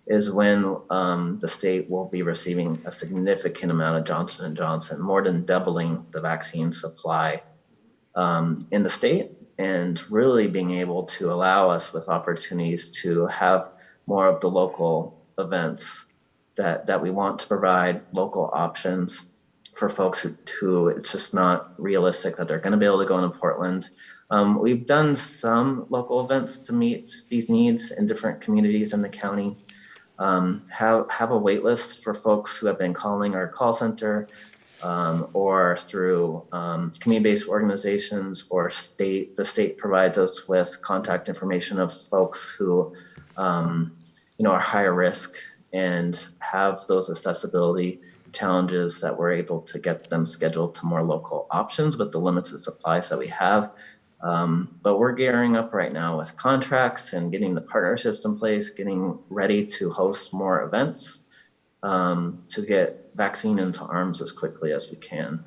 is when the state will be receiving a significant amount of Johnson & Johnson, more than doubling the vaccine supply in the state, and really being able to allow us with opportunities to have more of the local events that we want to provide, local options for folks who it's just not realistic that they're going to be able to go into Portland. We've done some local events to meet these needs in different communities in the county. Have a wait list for folks who have been calling our call center or through community-based organizations, or the state provides us with contact information of folks who are higher risk and have those accessibility challenges, that we're able to get them scheduled to more local options with the limited supplies that we have. But we're gearing up right now with contracts and getting the partnerships in place, getting ready to host more events to get vaccine into arms as quickly as we can.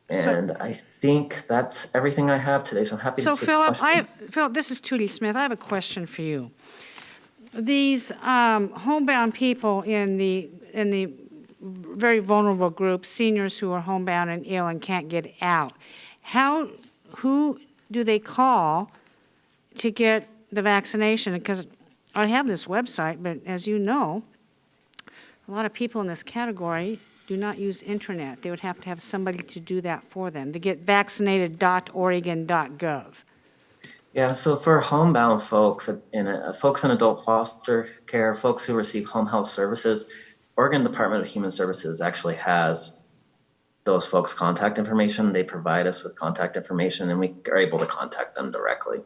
And I think that's everything I have today, so I'm happy to take questions. Philip, this is Tootie Smith. I have a question for you. These homebound people in the very vulnerable group, seniors who are homebound and ill and can't get out, who do they call to get the vaccination? Because I have this website, but as you know, a lot of people in this category do not use internet. They would have to have somebody to do that for them. They get vaccinated.oregon.gov. Yeah, so for homebound folks folks in adult foster care, folks who receive home health services, Oregon Department of Human Services actually has those folks' contact information. They provide us with contact information, and we are able to contact them directly.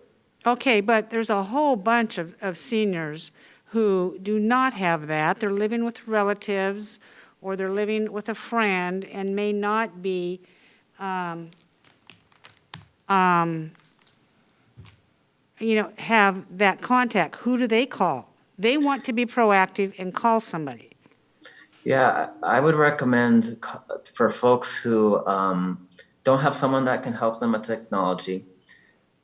Okay, but there's a whole bunch of seniors who do not have that. They're living with relatives, or they're living with a friend, and may not be have that contact. Who do they call? They want to be proactive and call somebody. Yeah, I would recommend for folks who don't have someone that can help them with technology,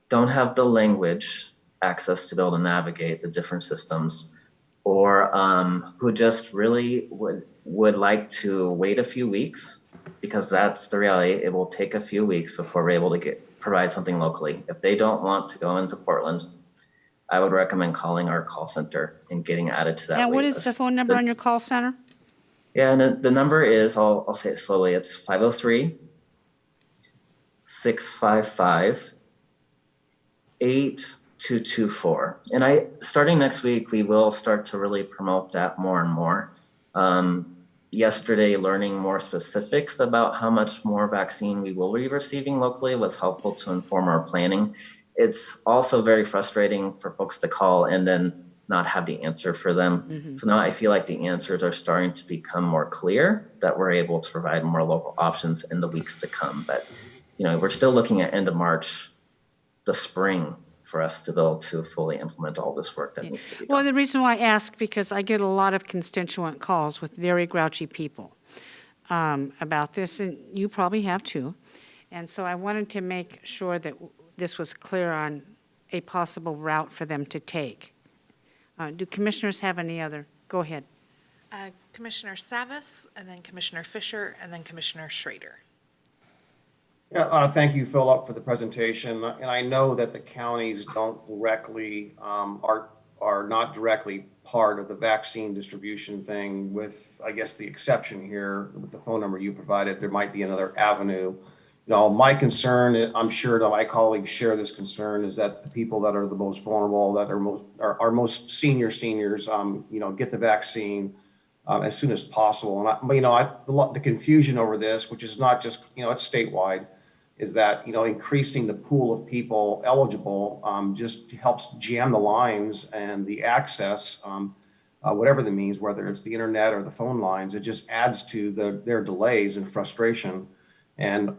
don't have the language access to be able to navigate the different systems, or who just really would like to wait a few weeks, because that's the reality. It will take a few weeks before we're able to provide something locally. If they don't want to go into Portland, I would recommend calling our call center and getting added to that And what wait is the list. phone number on your call center? Yeah, and the number is, I'll say it slowly, it's 503-655-8224. And starting next week, we will start to really promote that more and more. Yesterday, learning more specifics about how much more vaccine we will be receiving locally was helpful to inform our planning. It's also very frustrating for folks to call and then not have the answer for them. So now I feel like the answers are starting to become more clear, that we're able to provide more local options in the weeks to come. But, we're still looking at end of March, the spring, for us to be able to fully implement all this work that needs to be done. Well, the reason why I ask, because I get a lot of constituent calls with very grouchy people about this, and you probably have too. And so I wanted to make sure that this was clear on a possible route for them to take. Do commissioners have any other? Go ahead. Commissioner Savas, and then Commissioner Fisher, and then Commissioner Schrader. Yeah, thank you, Philip, for the presentation. And I know that the counties don't directly, are not directly part of the vaccine distribution thing, with, I guess, the exception here with the phone number you provided. There might be another avenue. My concern, I'm sure that my colleagues share this concern, is that the people that are the most vulnerable, that are most seniors, get the vaccine as soon as possible. And the confusion over this, which is not just, it's statewide, is that, increasing the pool of people eligible just helps jam the lines and the access, whatever that means, whether it's the internet or the phone lines. It just adds to their delays and frustration. And,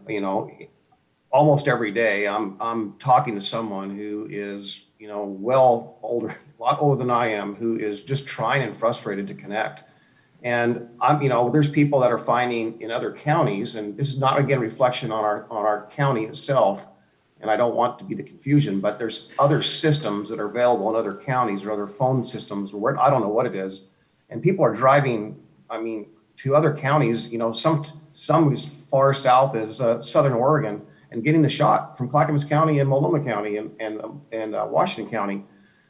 almost every day I'm talking to someone who is, well older, a lot older than I am, who is just trying and frustrated to connect. And there's people that are finding in other counties, and this is not, again, reflection on our county itself, and I don't want to be the confusion, but there's other systems that are available in other counties or other phone systems where I don't know what it is, and people are driving, to other counties, some as far south as Southern Oregon, and getting the shot from Clackamas County and Multnomah County and Washington County.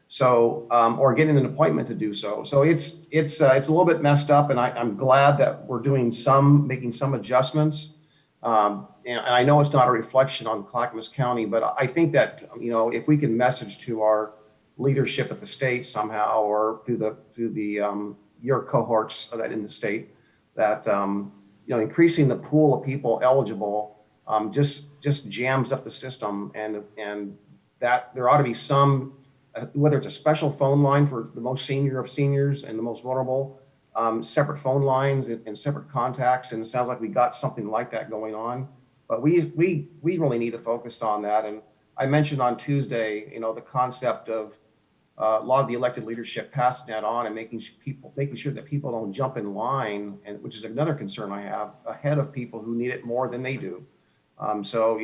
So, or getting an appointment to do so. So it's a little bit messed up, and I'm glad that we're making some adjustments. And I know it's not a reflection on Clackamas County, but I think that, if we can message to our leadership at the state somehow, or through the your cohorts that in the state, that, increasing the pool of people eligible just jams up the system, and that there ought to be some, whether it's a special phone line for the most senior of seniors and the most vulnerable, separate phone lines and separate contacts. And it sounds like we got something like that going on, but we really need to focus on that. And I mentioned on Tuesday, the concept of a lot of the elected leadership passing that on and making sure that people don't jump in line, and which is another concern I have, ahead of people who need it more than they do. So,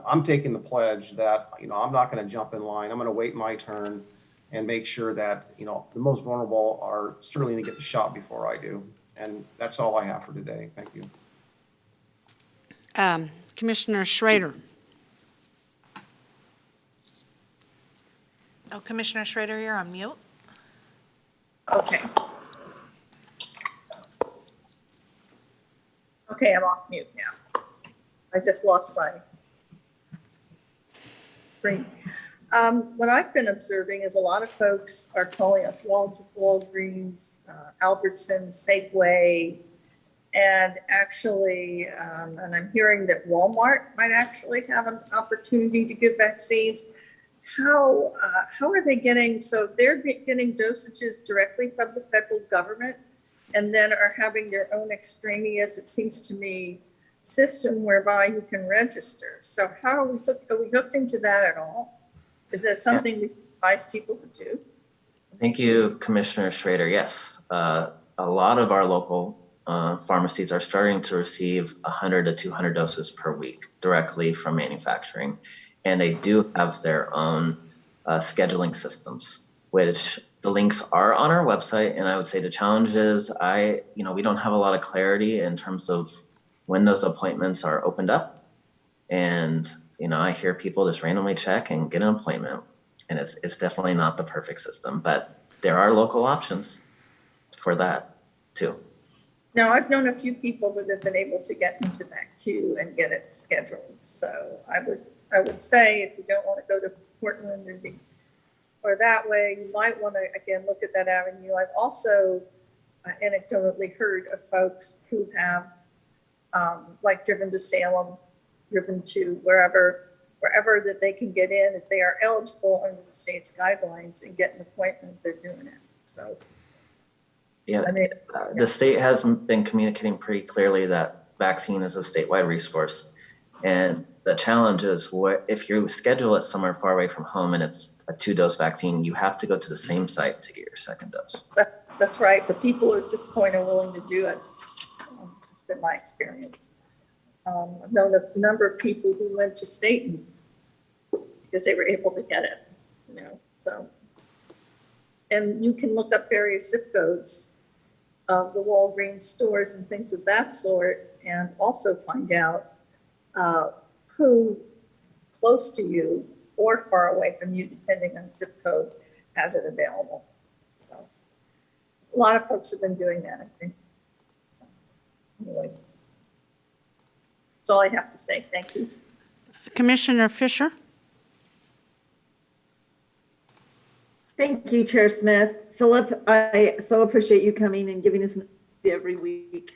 I'm taking the pledge that, I'm not going to jump in line. I'm going to wait my turn and make sure that, the most vulnerable are certainly going to get the shot before I do. And that's all I have for today. Thank you. Commissioner Schrader. Oh, Commissioner Schrader, you're on mute. Okay. Okay, I'm off mute now. I just lost my screen. What I've been observing is a lot of folks are calling up Walgreens, Albertsons, Safeway, and actually, and I'm hearing that Walmart might actually have an opportunity to give vaccines. How are they getting, so they're getting dosages directly from the federal government and then are having their own extraneous, it seems to me, system whereby you can register. So how are we hooked into that at all? Is that something we advise people to do? Thank you, Commissioner Schrader. Yes, a lot of our local pharmacies are starting to receive 100 to 200 doses per week directly from manufacturing. And they do have their own scheduling systems, which the links are on our website. And I would say the challenge is we don't have a lot of clarity in terms of when those appointments are opened up. And, I hear people just randomly check and get an appointment. and it's definitely not the perfect system, but there are local options for that too. Now, I've known a few people that have been able to get into that queue and get it scheduled. So I would say if you don't want to go to Portland or that way, you might want to, again, look at that avenue. I've also anecdotally heard of folks who have like driven to Salem, driven to wherever that they can get in if they are eligible under the state's guidelines and get an appointment, they're doing it. So Yeah, I mean, the state has been communicating pretty clearly that vaccine is a statewide resource. And the challenge is what if you schedule it somewhere far away from home and it's a 2-dose vaccine, you have to go to the same site to get your second dose. that's right. But people at this point are willing to do it. It's been my experience. I've known a number of people who went to Staten because they were able to get it, you know, so. And you can look up various zip codes of the Walgreens stores and things of that sort, and also find out who close to you or far away from you, depending on zip code, has it available. So a lot of folks have been doing that, I think. So anyway, that's all I have to say. Thank you. Commissioner Fisher? Thank you, Chair Smith. Philip, I so appreciate you coming and giving us an update every week.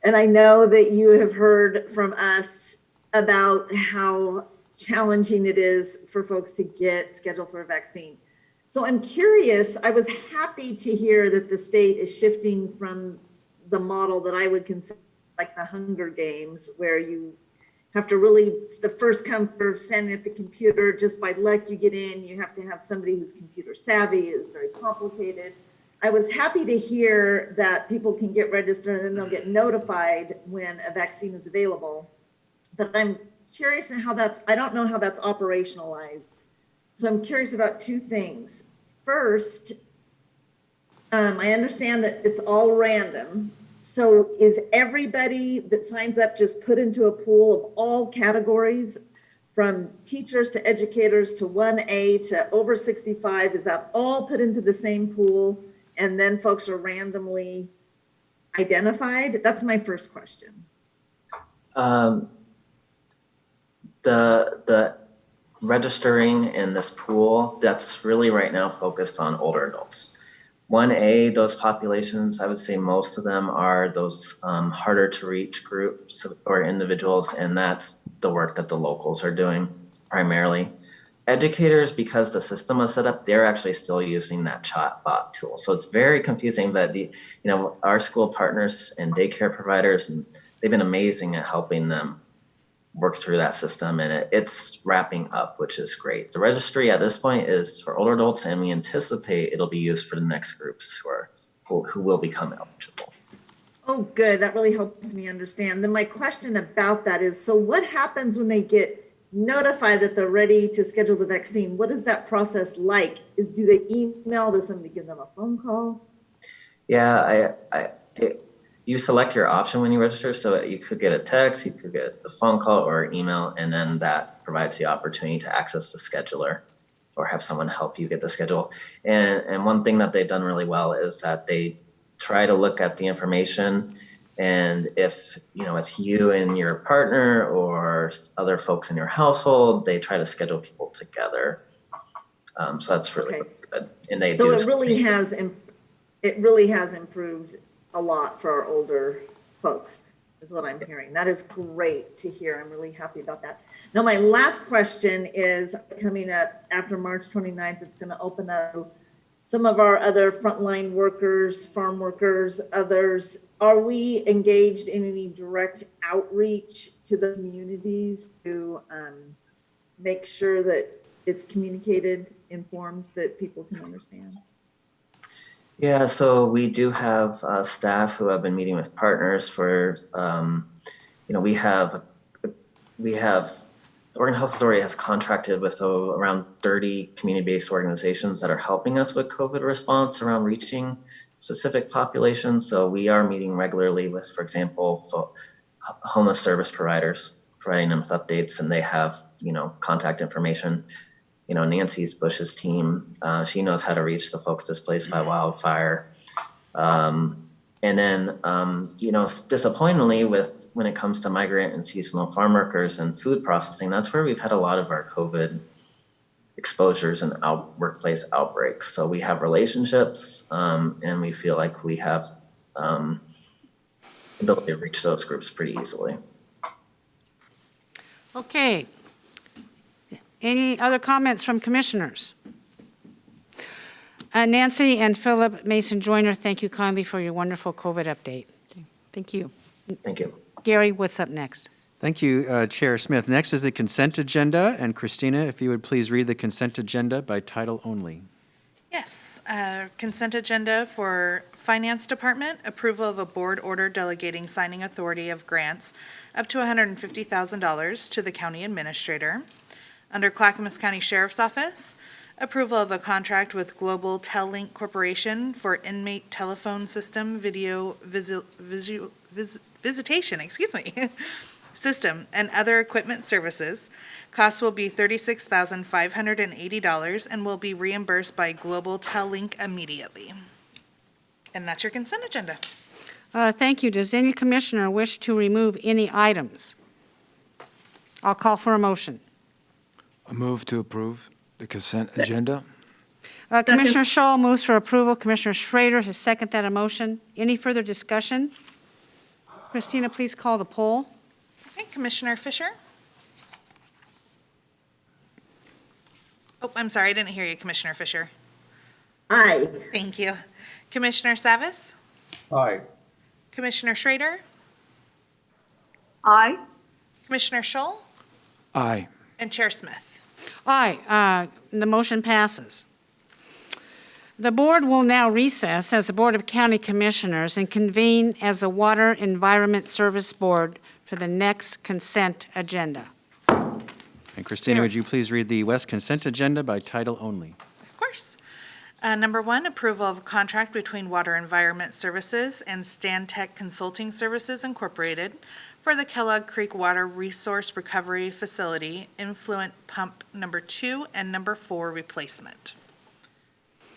And I know that you have heard from us about how challenging it is for folks to get scheduled for a vaccine. So I'm curious, I was happy to hear that the state is shifting from the model that I would consider like the Hunger Games, where you have to really, it's the first come first standing at the computer, just by luck you get in, you have to have somebody who's computer savvy, it's very complicated. I was happy to hear that people can get registered and then they'll get notified when a vaccine is available. But I'm curious in how I don't know how that's operationalized. So I'm curious about two things. First, I understand that it's all random. So is everybody that signs up just put into a pool of all categories, from teachers to educators to 1A to over 65? Is that all put into the same pool and then folks are randomly identified? That's my first question. The registering in this pool, that's really right now focused on older adults. 1A, those populations, I would say most of them are those harder to reach groups or individuals, and that's the work that the locals are doing primarily. Educators, because the system was set up, they're actually still using that chatbot tool. So it's very confusing, but our school partners and daycare providers, and they've been amazing at helping them work through that system, and it's wrapping up, which is great. The registry at this point is for older adults, and we anticipate it'll be used for the next groups who will become eligible. Oh, good. That really helps me understand. Then my question about that is, so what happens when they get notified that they're ready to schedule the vaccine? What is that process like? Do they email? Does somebody give them a phone call? Yeah, you select your option when you register, so you could get a text, you could get a phone call or email, and then that provides the opportunity to access the scheduler or have someone help you get the schedule. And one thing that they've done really well is that they try to look at the information, and if it's you and your partner or other folks in your household, they try to schedule people together. So that's really good. And they So do. it really has improved a lot for our older folks, is what I'm hearing. That is great to hear. I'm really happy about that. Now, my last question is coming up after March 29th. It's going to open up some of our other frontline workers, farm workers, others. Are we engaged in any direct outreach to the communities to make sure that it's communicated in forms that people can understand? Yeah, so we do have staff who have been meeting with partners for, we have, the Oregon Health Authority has contracted with around 30 community-based organizations that are helping us with COVID response around reaching specific populations. So we are meeting regularly with, for example, homeless service providers, providing them with updates, and they have, contact information. Nancy's Bush's team. She knows how to reach the folks displaced by wildfire. And then, disappointingly, when it comes to migrant and seasonal farm workers and food processing, that's where we've had a lot of our COVID exposures and workplace outbreaks. So we have relationships, and we feel like we have ability to reach those groups pretty easily. Okay. Any other comments from commissioners? Nancy and Philip Mason Joyner, thank you kindly for your wonderful COVID update. Thank you. Thank you. Gary, what's up next? Thank you, Chair Smith. Next is the consent agenda, and Christina, if you would please read the consent agenda by title only. Yes, consent agenda for Finance Department, approval of a board order delegating signing authority of grants up to $150,000 to the county administrator. Under Clackamas County Sheriff's Office, approval of a contract with Global Tellink Corporation for inmate telephone system video visitation, system and other equipment services. Cost will be $36,580 and will be reimbursed by Global Tellink immediately. And that's your consent agenda. Thank you. Does any commissioner wish to remove any items? I'll call for a motion. A move to approve the consent agenda. Commissioner Shaw moves for approval. Commissioner Schrader has seconded that motion. Any further discussion? Christina, please call the poll. Okay, Commissioner Fisher? Oh, I'm sorry, I didn't hear you, Commissioner Fisher. Aye. Thank you. Commissioner Savas? Aye. Commissioner Schrader? Aye. Commissioner Scholl? Aye. And Chair Smith? Aye. The motion passes. The board will now recess as the Board of County Commissioners and convene as the Water Environment Service Board for the next consent agenda. And Christina, would you please read the West consent agenda by title only? Of course. Number one, approval of a contract between Water Environment Services and Stantec Consulting Services Incorporated for the Kellogg Creek Water Resource Recovery Facility influent pump number 2 and number 4 replacement.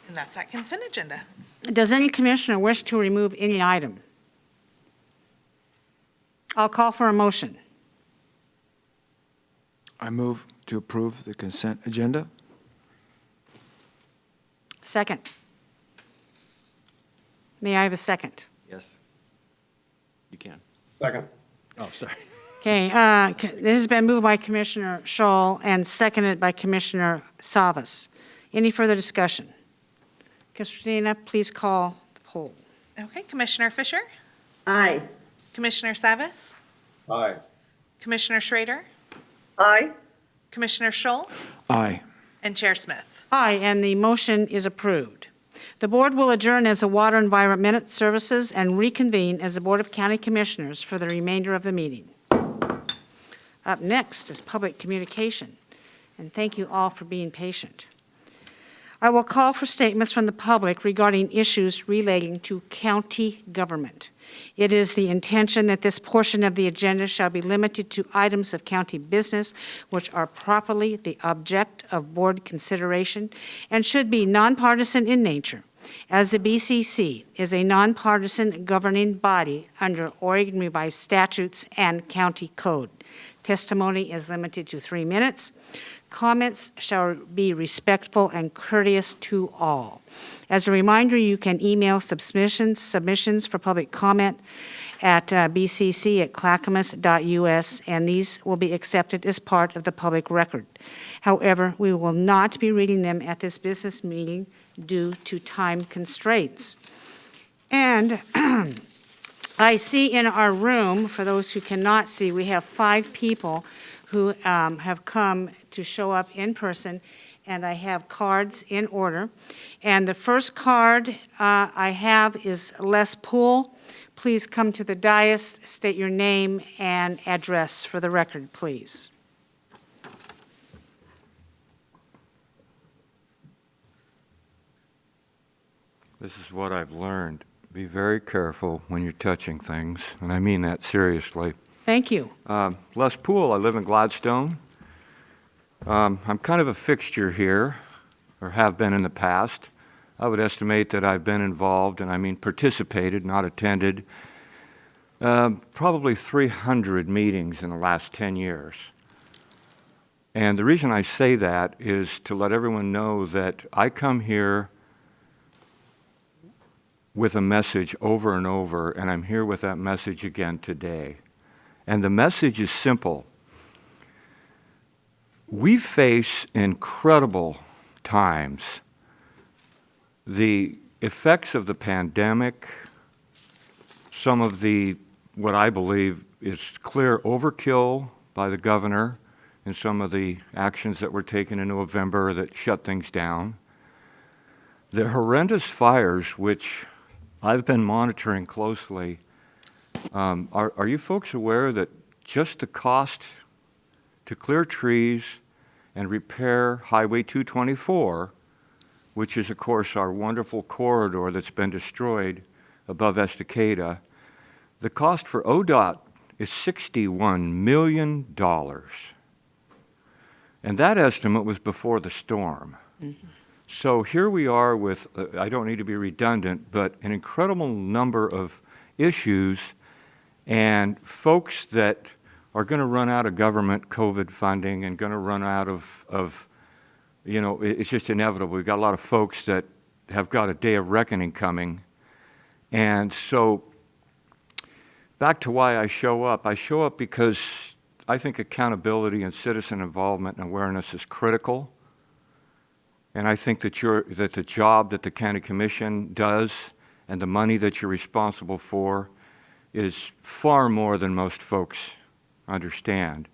And that's that consent agenda. Does any commissioner wish to remove any item? I'll call for a motion. I move to approve the consent agenda. Second. May I have a second? Yes. You can. Second. Oh, sorry. Okay, this has been moved by Commissioner Scholl and seconded by Commissioner Savas. Any further discussion? Christina, please call the poll. Okay, Commissioner Fisher? Aye. Commissioner Savas? Aye. Commissioner Schrader? Aye. Commissioner Scholl? Aye. And Chair Smith? Aye, and the motion is approved. The board will adjourn as the Water Environment Services and reconvene as the Board of County Commissioners for the remainder of the meeting. Up next is public communication, and thank you all for being patient. I will call for statements from the public regarding issues relating to county government. It is the intention that this portion of the agenda shall be limited to items of county business which are properly the object of board consideration and should be nonpartisan in nature, as the BCC is a nonpartisan governing body under Oregon Revised Statutes and County Code. Testimony is limited to 3 minutes. Comments shall be respectful and courteous to all. As a reminder, you can email submissions for public comment at bcc@clackamas.us, and these will be accepted as part of the public record. However, we will not be reading them at this business meeting due to time constraints. And I see in our room, for those who cannot see, we have 5 people who have come to show up in person, and I have cards in order. And the first card I have is Les Poole. Please come to the dais, state your name and address for the record, please. This is what I've learned. Be very careful when you're touching things, and I mean that seriously. Thank you. Les Poole, I live in Gladstone. I'm kind of a fixture here, or have been in the past. I would estimate that I've been involved, and I mean participated, not attended, probably 300 meetings in the last 10 years. And the reason I say that is to let everyone know that I come here with a message over and over, and I'm here with that message again today. And the message is simple. We face incredible times. The effects of the pandemic, some of the, what I believe is clear overkill by the governor in some of the actions that were taken in November that shut things down. The horrendous fires, which I've been monitoring closely. Are you folks aware that just the cost to clear trees and repair Highway 224, which is, of course, our wonderful corridor that's been destroyed above Estacada, the cost for ODOT is $61 million. And that estimate was before the storm. Mm-hmm. So here we are with, I don't need to be redundant, but an incredible number of issues and folks that are going to run out of government COVID funding and going to run out of, you know, it's just inevitable. We've got a lot of folks that have got a day of reckoning coming. And so back to why I show up because I think accountability and citizen involvement and awareness is critical. And I think that the job that the county commission does and the money that you're responsible for is far more than most folks understand.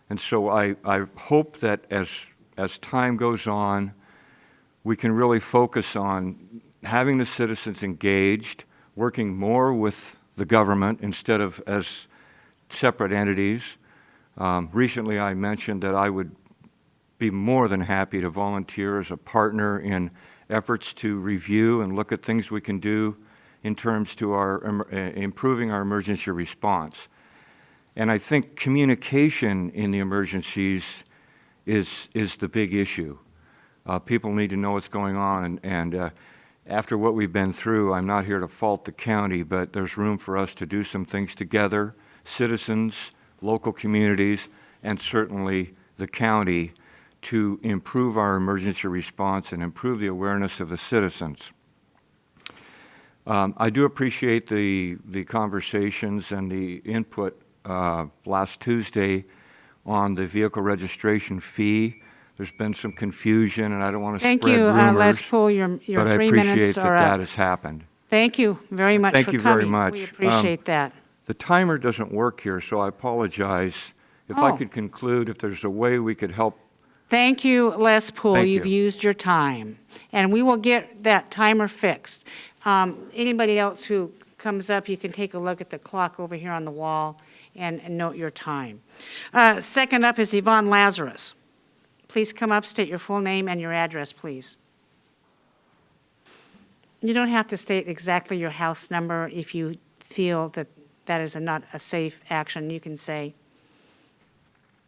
And so I hope that as time goes on, we can really focus on having the citizens engaged, working more with the government instead of as separate entities. Recently I mentioned that I would be more than happy to volunteer as a partner in efforts to review and look at things we can do in terms to our improving our emergency response. And I think communication in the emergencies is the big issue. People need to know what's going on, and after what we've been through, I'm not here to fault the county, but there's room for us to do some things together, citizens, local communities, and certainly the county, to improve our emergency response and improve the awareness of the citizens. I do appreciate the conversations and the input last Tuesday on the vehicle registration fee. There's been some confusion, and I don't want to spread rumors. Thank you, Les Poole. Your 3 minutes are up. But I appreciate that has happened. Thank you very much for coming. Thank you very much. We appreciate that. The timer doesn't work here, so I apologize. If I could conclude, if there's a way we could help. Thank you, Les Poole. Thank You've you. used your time, and we will get that timer fixed. Anybody else who comes up, you can take a look at the clock over here on the wall and note your time. Second up is Yvonne Lazarus. Please come up, state your full name and your address, please. You don't have to state exactly your house number. If you feel that that is not a safe action, you can say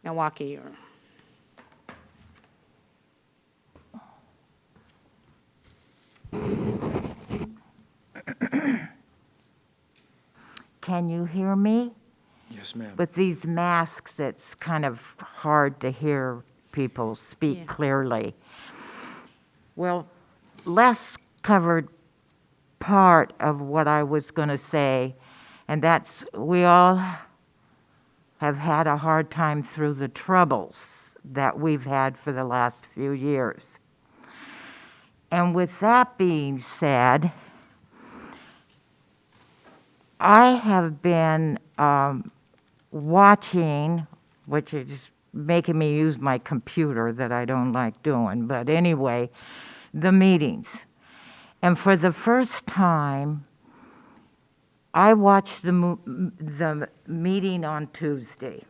Milwaukee or... Can you hear me? Yes, ma'am. With these masks, it's kind of hard to hear people speak clearly. Well, Les covered part of what I was going to say, and that's we all have had a hard time through the troubles that we've had for the last few years. And with that being said, I have been watching, which is making me use my computer that I don't like doing, but anyway, the meetings. And for the first time, I watched the meeting on Tuesday,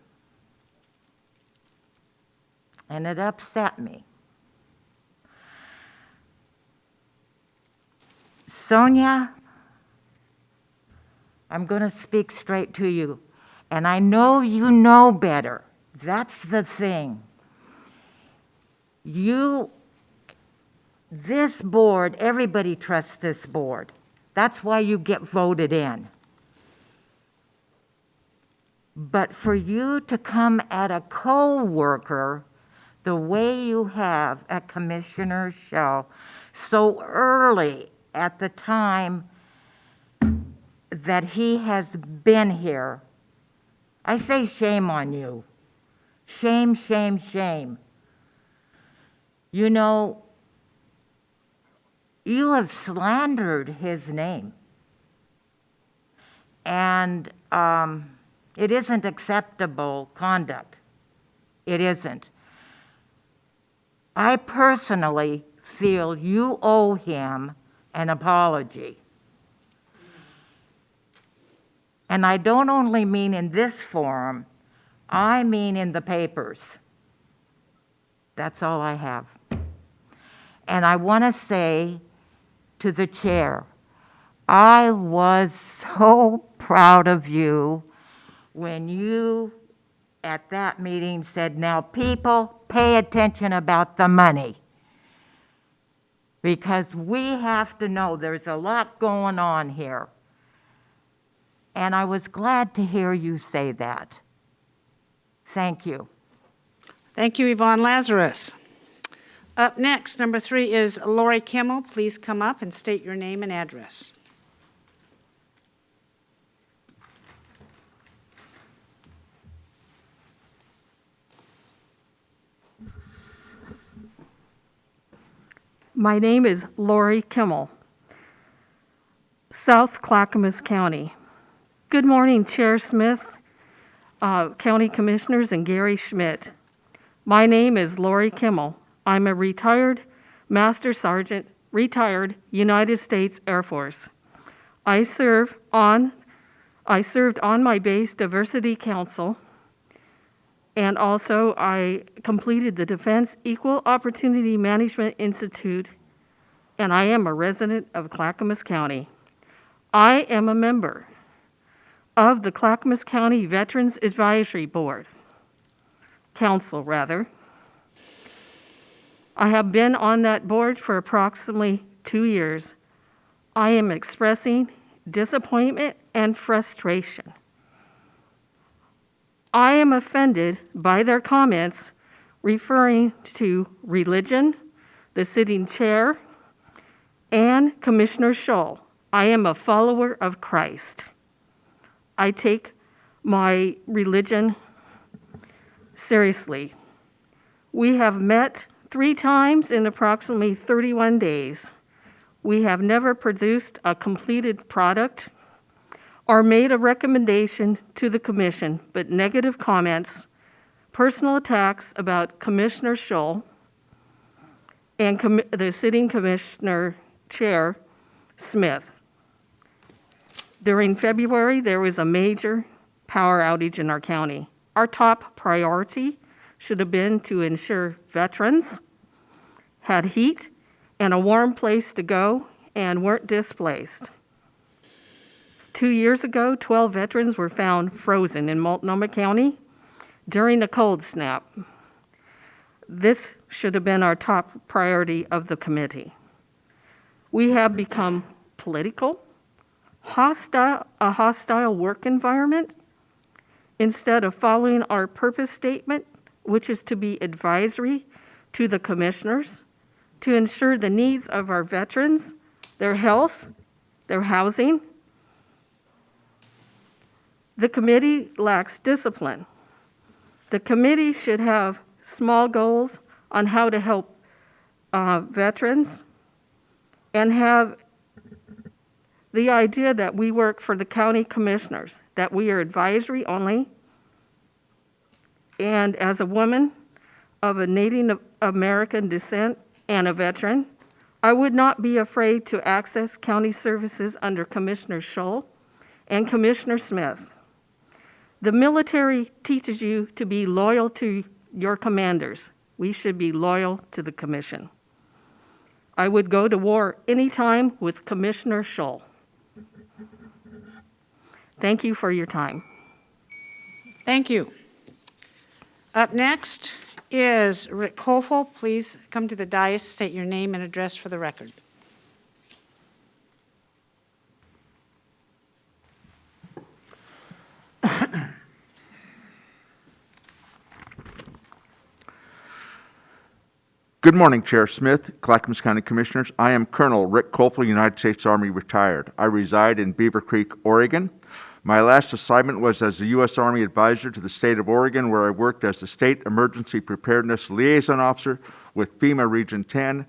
and it upset me. Sonia, I'm going to speak straight to you, and I know you know better. That's the thing. This board, everybody trusts this board. That's why you get voted in. But for you to come at a co-worker the way you have at Commissioner Shell so early at the time that he has been here, I say shame on you. Shame, shame, shame. You know, you have slandered his name. And it isn't acceptable conduct. It isn't. I personally feel you owe him an apology. And I don't only mean in this forum, I mean in the papers. That's all I have. And I want to say to the chair, I was so proud of you when you at that meeting said, now people, pay attention about the money. Because we have to know there's a lot going on here. And I was glad to hear you say that. Thank you. Thank you, Yvonne Lazarus. Up next, number 3 is Lori Kimmel. Please come up and state your name and address. My name is Lori Kimmel, South Clackamas County. Good morning, Chair Smith, County Commissioners, and Gary Schmidt. My name is Lori Kimmel. I'm a retired Master Sergeant, retired United States Air Force. I served on my base Diversity Council, and also I completed the Defense Equal Opportunity Management Institute, and I am a resident of Clackamas County. I am a member of the Clackamas County Veterans Advisory Board, Council rather. I have been on that board for approximately 2 years. I am expressing disappointment and frustration. I am offended by their comments referring to religion, the sitting chair, and Commissioner Scholl. I am a follower of Christ. I take my religion seriously. We have met 3 times in approximately 31 days. We have never produced a completed product or made a recommendation to the commission, but negative comments, personal attacks about Commissioner Scholl and the sitting Commissioner Chair Smith. During February, there was a major power outage in our county. Our top priority should have been to ensure veterans had heat and a warm place to go and weren't displaced. 2 years ago, 12 veterans were found frozen in Multnomah County during a cold snap. This should have been our top priority of the committee. We have become political, a hostile work environment, instead of following our purpose statement, which is to be advisory to the commissioners, to ensure the needs of our veterans, their health, their housing. The committee lacks discipline. The committee should have small goals on how to help veterans and have the idea that we work for the county commissioners, that we are advisory only. And as a woman of a Native American descent and a veteran, I would not be afraid to access county services under Commissioner Scholl and Commissioner Smith. The military teaches you to be loyal to your commanders. We should be loyal to the commission. I would go to war anytime with Commissioner Scholl. Thank you for your time. Thank you. Up next is Rick Kofel. Please come to the dais, state your name and address for the record. Good morning, Chair Smith, Clackamas County Commissioners. I am Colonel Rick Kofel, United States Army retired. I reside in Beaver Creek, Oregon. My last assignment was as the U.S. Army Advisor to the state of Oregon, where I worked as the State Emergency Preparedness Liaison Officer with FEMA Region 10,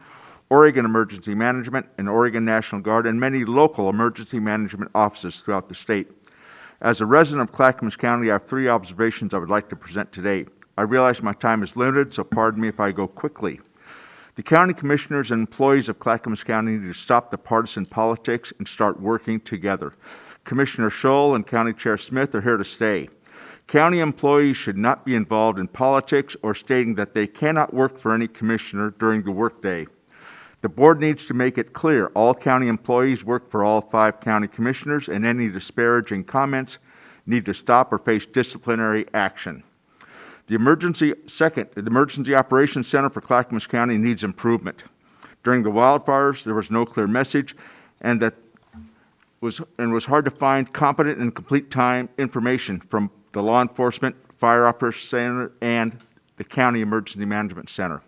Oregon Emergency Management, and Oregon National Guard, and many local emergency management offices throughout the state. As a resident of Clackamas County, I have 3 observations I would like to present today. I realize my time is limited, so pardon me if I go quickly. The county commissioners and employees of Clackamas County need to stop the partisan politics and start working together. Commissioner Scholl and County Chair Smith are here to stay. County employees should not be involved in politics or stating that they cannot work for any commissioner during the workday. The board needs to make it clear all county employees work for all 5 county commissioners, and any disparaging comments need to stop or face disciplinary action. The Emergency Operations Center for Clackamas County needs improvement. During the wildfires, there was no clear message, and was hard to find competent and complete time information from the Law Enforcement, Fire Operations Center, and the County Emergency Management Center.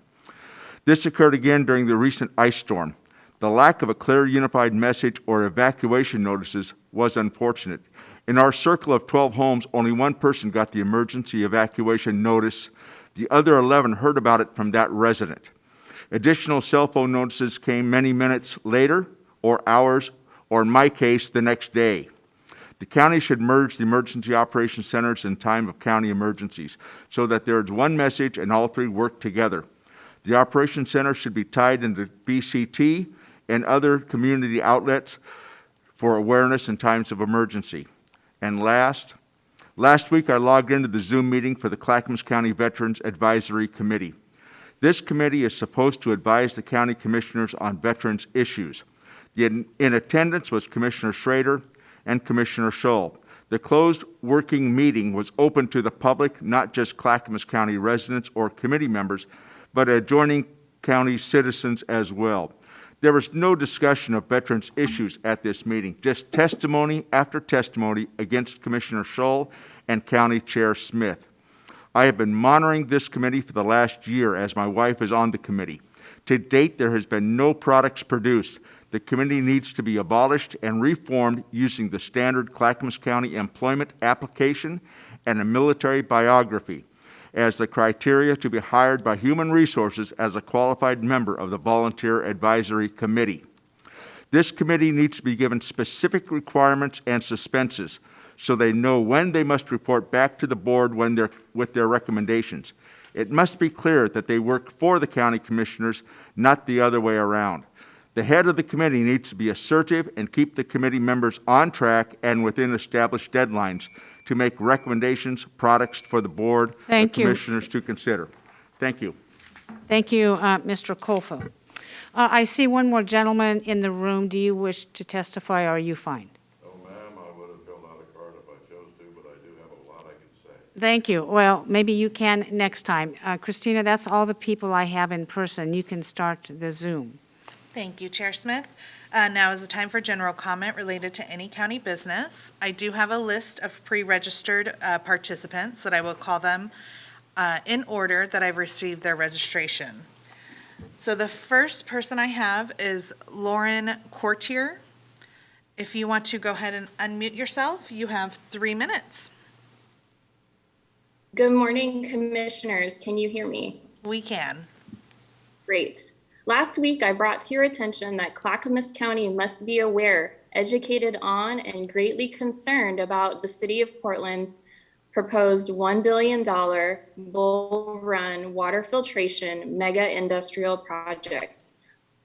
This occurred again during the recent ice storm. The lack of a clear unified message or evacuation notices was unfortunate. In our circle of 12 homes, only 1 person got the emergency evacuation notice. The other 11 heard about it from that resident. Additional cell phone notices came many minutes later, or hours, or in my case, the next day. The county should merge the emergency operations centers in time of county emergencies so that there is one message and all 3 work together. The operations center should be tied into BCT and other community outlets for awareness in times of emergency. And last week I logged into the Zoom meeting for the Clackamas County Veterans Advisory Committee. This committee is supposed to advise the county commissioners on veterans issues. In attendance was Commissioner Schrader and Commissioner Scholl. The closed working meeting was open to the public, not just Clackamas County residents or committee members, but adjoining county citizens as well. There was no discussion of veterans issues at this meeting, just testimony after testimony against Commissioner Scholl and County Chair Smith. I have been monitoring this committee for the last year as my wife is on the committee. To date, there has been no products produced. The committee needs to be abolished and reformed using the standard Clackamas County employment application and a military biography as the criteria to be hired by Human Resources as a qualified member of the Volunteer Advisory Committee. This committee needs to be given specific requirements and suspenses so they know when they must report back to the board with their recommendations. It must be clear that they work for the county commissioners, not the other way around. The head of the committee needs to be assertive and keep the committee members on track and within established deadlines to make recommendations, products for the board of commissioners to consider. Thank you. Thank you, Mr. Kofel. I see one more gentleman in the room. Do you wish to testify, or are you fine? No, ma'am, I would have filled out a card if I chose to, but I do have a lot I could say. Thank you. Well, maybe you can next time. Christina, that's all the people I have in person. You can start the Zoom. Thank you, Chair Smith. Now is the time for general comment related to any county business. I do have a list of pre-registered participants that I will call them in order that I've received their registration. So the first person I have is Lauren Courtier. If you want to go ahead and unmute yourself, you have 3 minutes. Good morning, commissioners. Can you hear me? We can. Great. Last week, I brought to your attention that Clackamas County must be aware, educated on, and greatly concerned about the City of Portland's proposed $1 billion Bull Run water filtration mega industrial project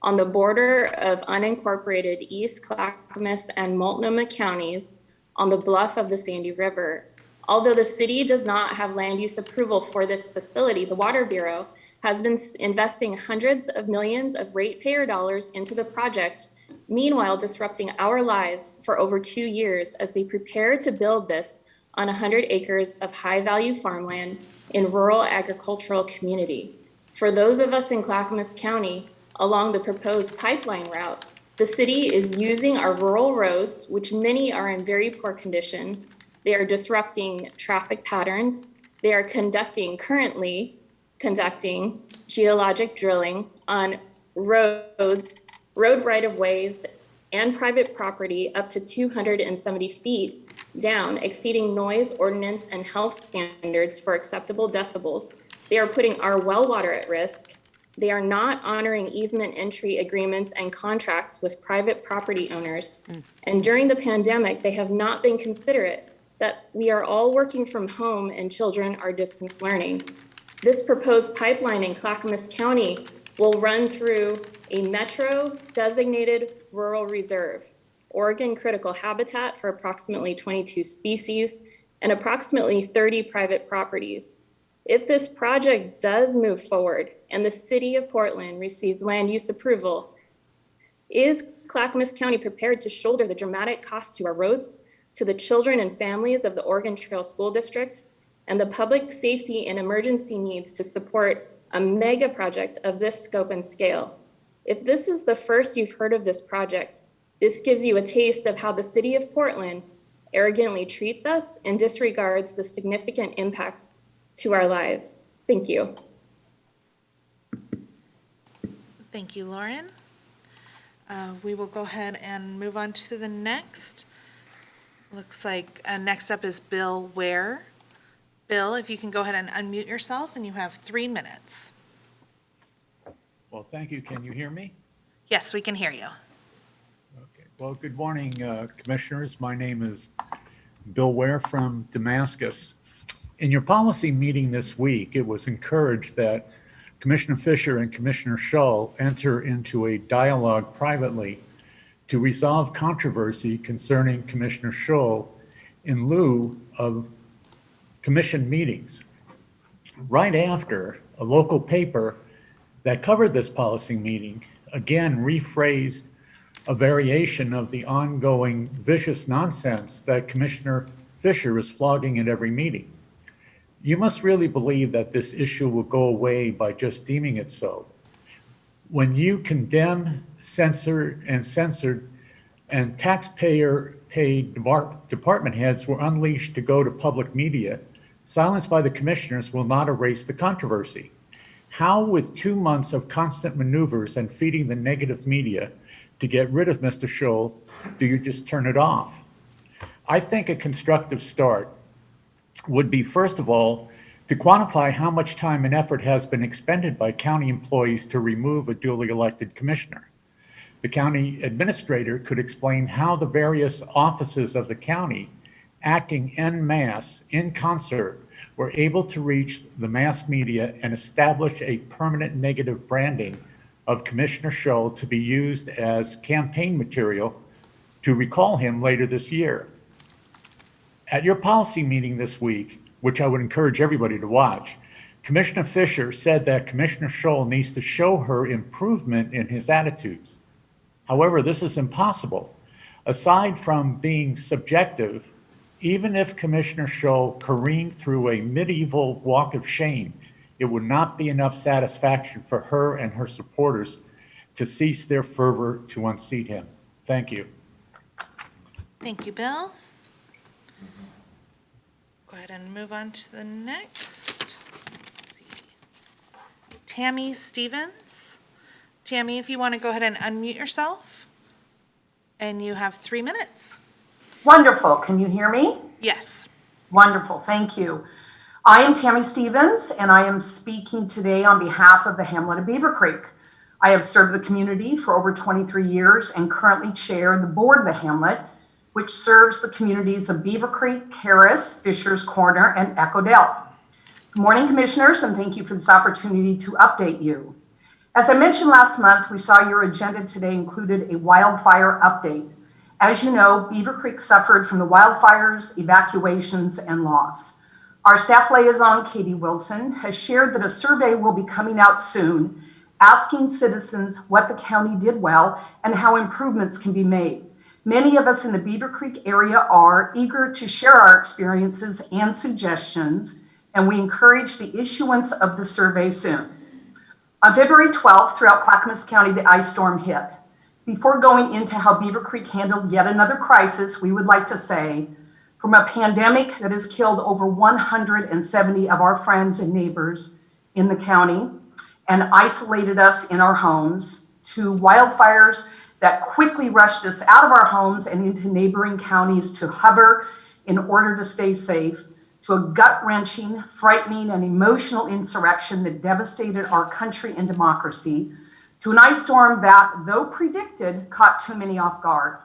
on the border of unincorporated East Clackamas and Multnomah counties on the bluff of the Sandy River. Although the city does not have land use approval for this facility, the Water Bureau has been investing hundreds of millions of ratepayer dollars into the project, meanwhile disrupting our lives for over 2 years as they prepare to build this on 100 acres of high-value farmland in rural agricultural community. For those of us in Clackamas County, along the proposed pipeline route, the city is using our rural roads, which many are in very poor condition. They are disrupting traffic patterns. They are currently conducting geologic drilling on roads, road right-of-ways, and private property up to 270 feet down, exceeding noise ordinance and health standards for acceptable decibels. They are putting our well water at risk. They are not honoring easement entry agreements and contracts with private property owners. And during the pandemic, they have not been considerate that we are all working from home and children are distance learning. This proposed pipeline in Clackamas County will run through a metro designated rural reserve, Oregon critical habitat for approximately 22 species, and approximately 30 private properties. If this project does move forward and the city of Portland receives land use approval, is Clackamas County prepared to shoulder the dramatic cost to our roads, to the children and families of the Oregon Trail School District, and the public safety and emergency needs to support a mega project of this scope and scale? If this is the first you've heard of this project, this gives you a taste of how the city of Portland arrogantly treats us and disregards the significant impacts to our lives. Thank you. Thank you, Lauren. We will go ahead and move on to the next. Looks like next up is Bill Ware. Bill, if you can go ahead and unmute yourself, and you have 3 minutes. Well, thank you. Can you hear me? Yes, we can hear you. Okay. Well, good morning, Commissioners. My name is Bill Ware from Damascus. In your policy meeting this week, it was encouraged that Commissioner Fisher and Commissioner Shull enter into a dialogue privately to resolve controversy concerning Commissioner Shull in lieu of commission meetings. Right after, a local paper that covered this policy meeting again rephrased a variation of the ongoing vicious nonsense that Commissioner Fisher is flogging at every meeting. You must really believe that this issue will go away by just deeming it so. When you condemn, censored, and taxpayer-paid department heads were unleashed to go to public media, silence by the commissioners will not erase the controversy. How, with 2 months of constant maneuvers and feeding the negative media to get rid of Mr. Shull, do you just turn it off? I think a constructive start would be, first of all, to quantify how much time and effort has been expended by county employees to remove a duly elected commissioner. The county administrator could explain how the various offices of the county, acting en masse, in concert, were able to reach the mass media and establish a permanent negative branding of Commissioner Shull to be used as campaign material to recall him later this year. At your policy meeting this week, which I would encourage everybody to watch, Commissioner Fisher said that Commissioner Shull needs to show her improvement in his attitudes. However, this is impossible. Aside from being subjective, even if Commissioner Shull careened through a medieval walk of shame, it would not be enough satisfaction for her and her supporters to cease their fervor to unseat him. Thank you. Thank you, Bill. Go ahead and move on to the next. Let's see. Tammy Stevens. Tammy, if you want to go ahead and unmute yourself, and you have 3 minutes. Wonderful. Can you hear me? Yes. Wonderful. Thank you. I am Tammy Stevens, and I am speaking today on behalf of the Hamlet of Beaver Creek. I have served the community for over 23 years and currently chair the board of the Hamlet, which serves the communities of Beaver Creek, Harris, Fisher's Corner, and Echo Dell. Good morning, commissioners, and thank you for this opportunity to update you. As I mentioned last month, we saw your agenda today included a wildfire update. As you know, Beaver Creek suffered from the wildfires, evacuations, and loss. Our staff liaison, Katie Wilson, has shared that a survey will be coming out soon, asking citizens what the county did well and how improvements can be made. Many of us in the Beaver Creek area are eager to share our experiences and suggestions, and we encourage the issuance of the survey soon. On February 12th, throughout Clackamas County, the ice storm hit. Before going into how Beaver Creek handled yet another crisis, we would like to say, from a pandemic that has killed over 170 of our friends and neighbors in the county and isolated us in our homes, to wildfires that quickly rushed us out of our homes and into neighboring counties to hover in order to stay safe, to a gut-wrenching, frightening, and emotional insurrection that devastated our country and democracy, to an ice storm that, though predicted, caught too many off guard.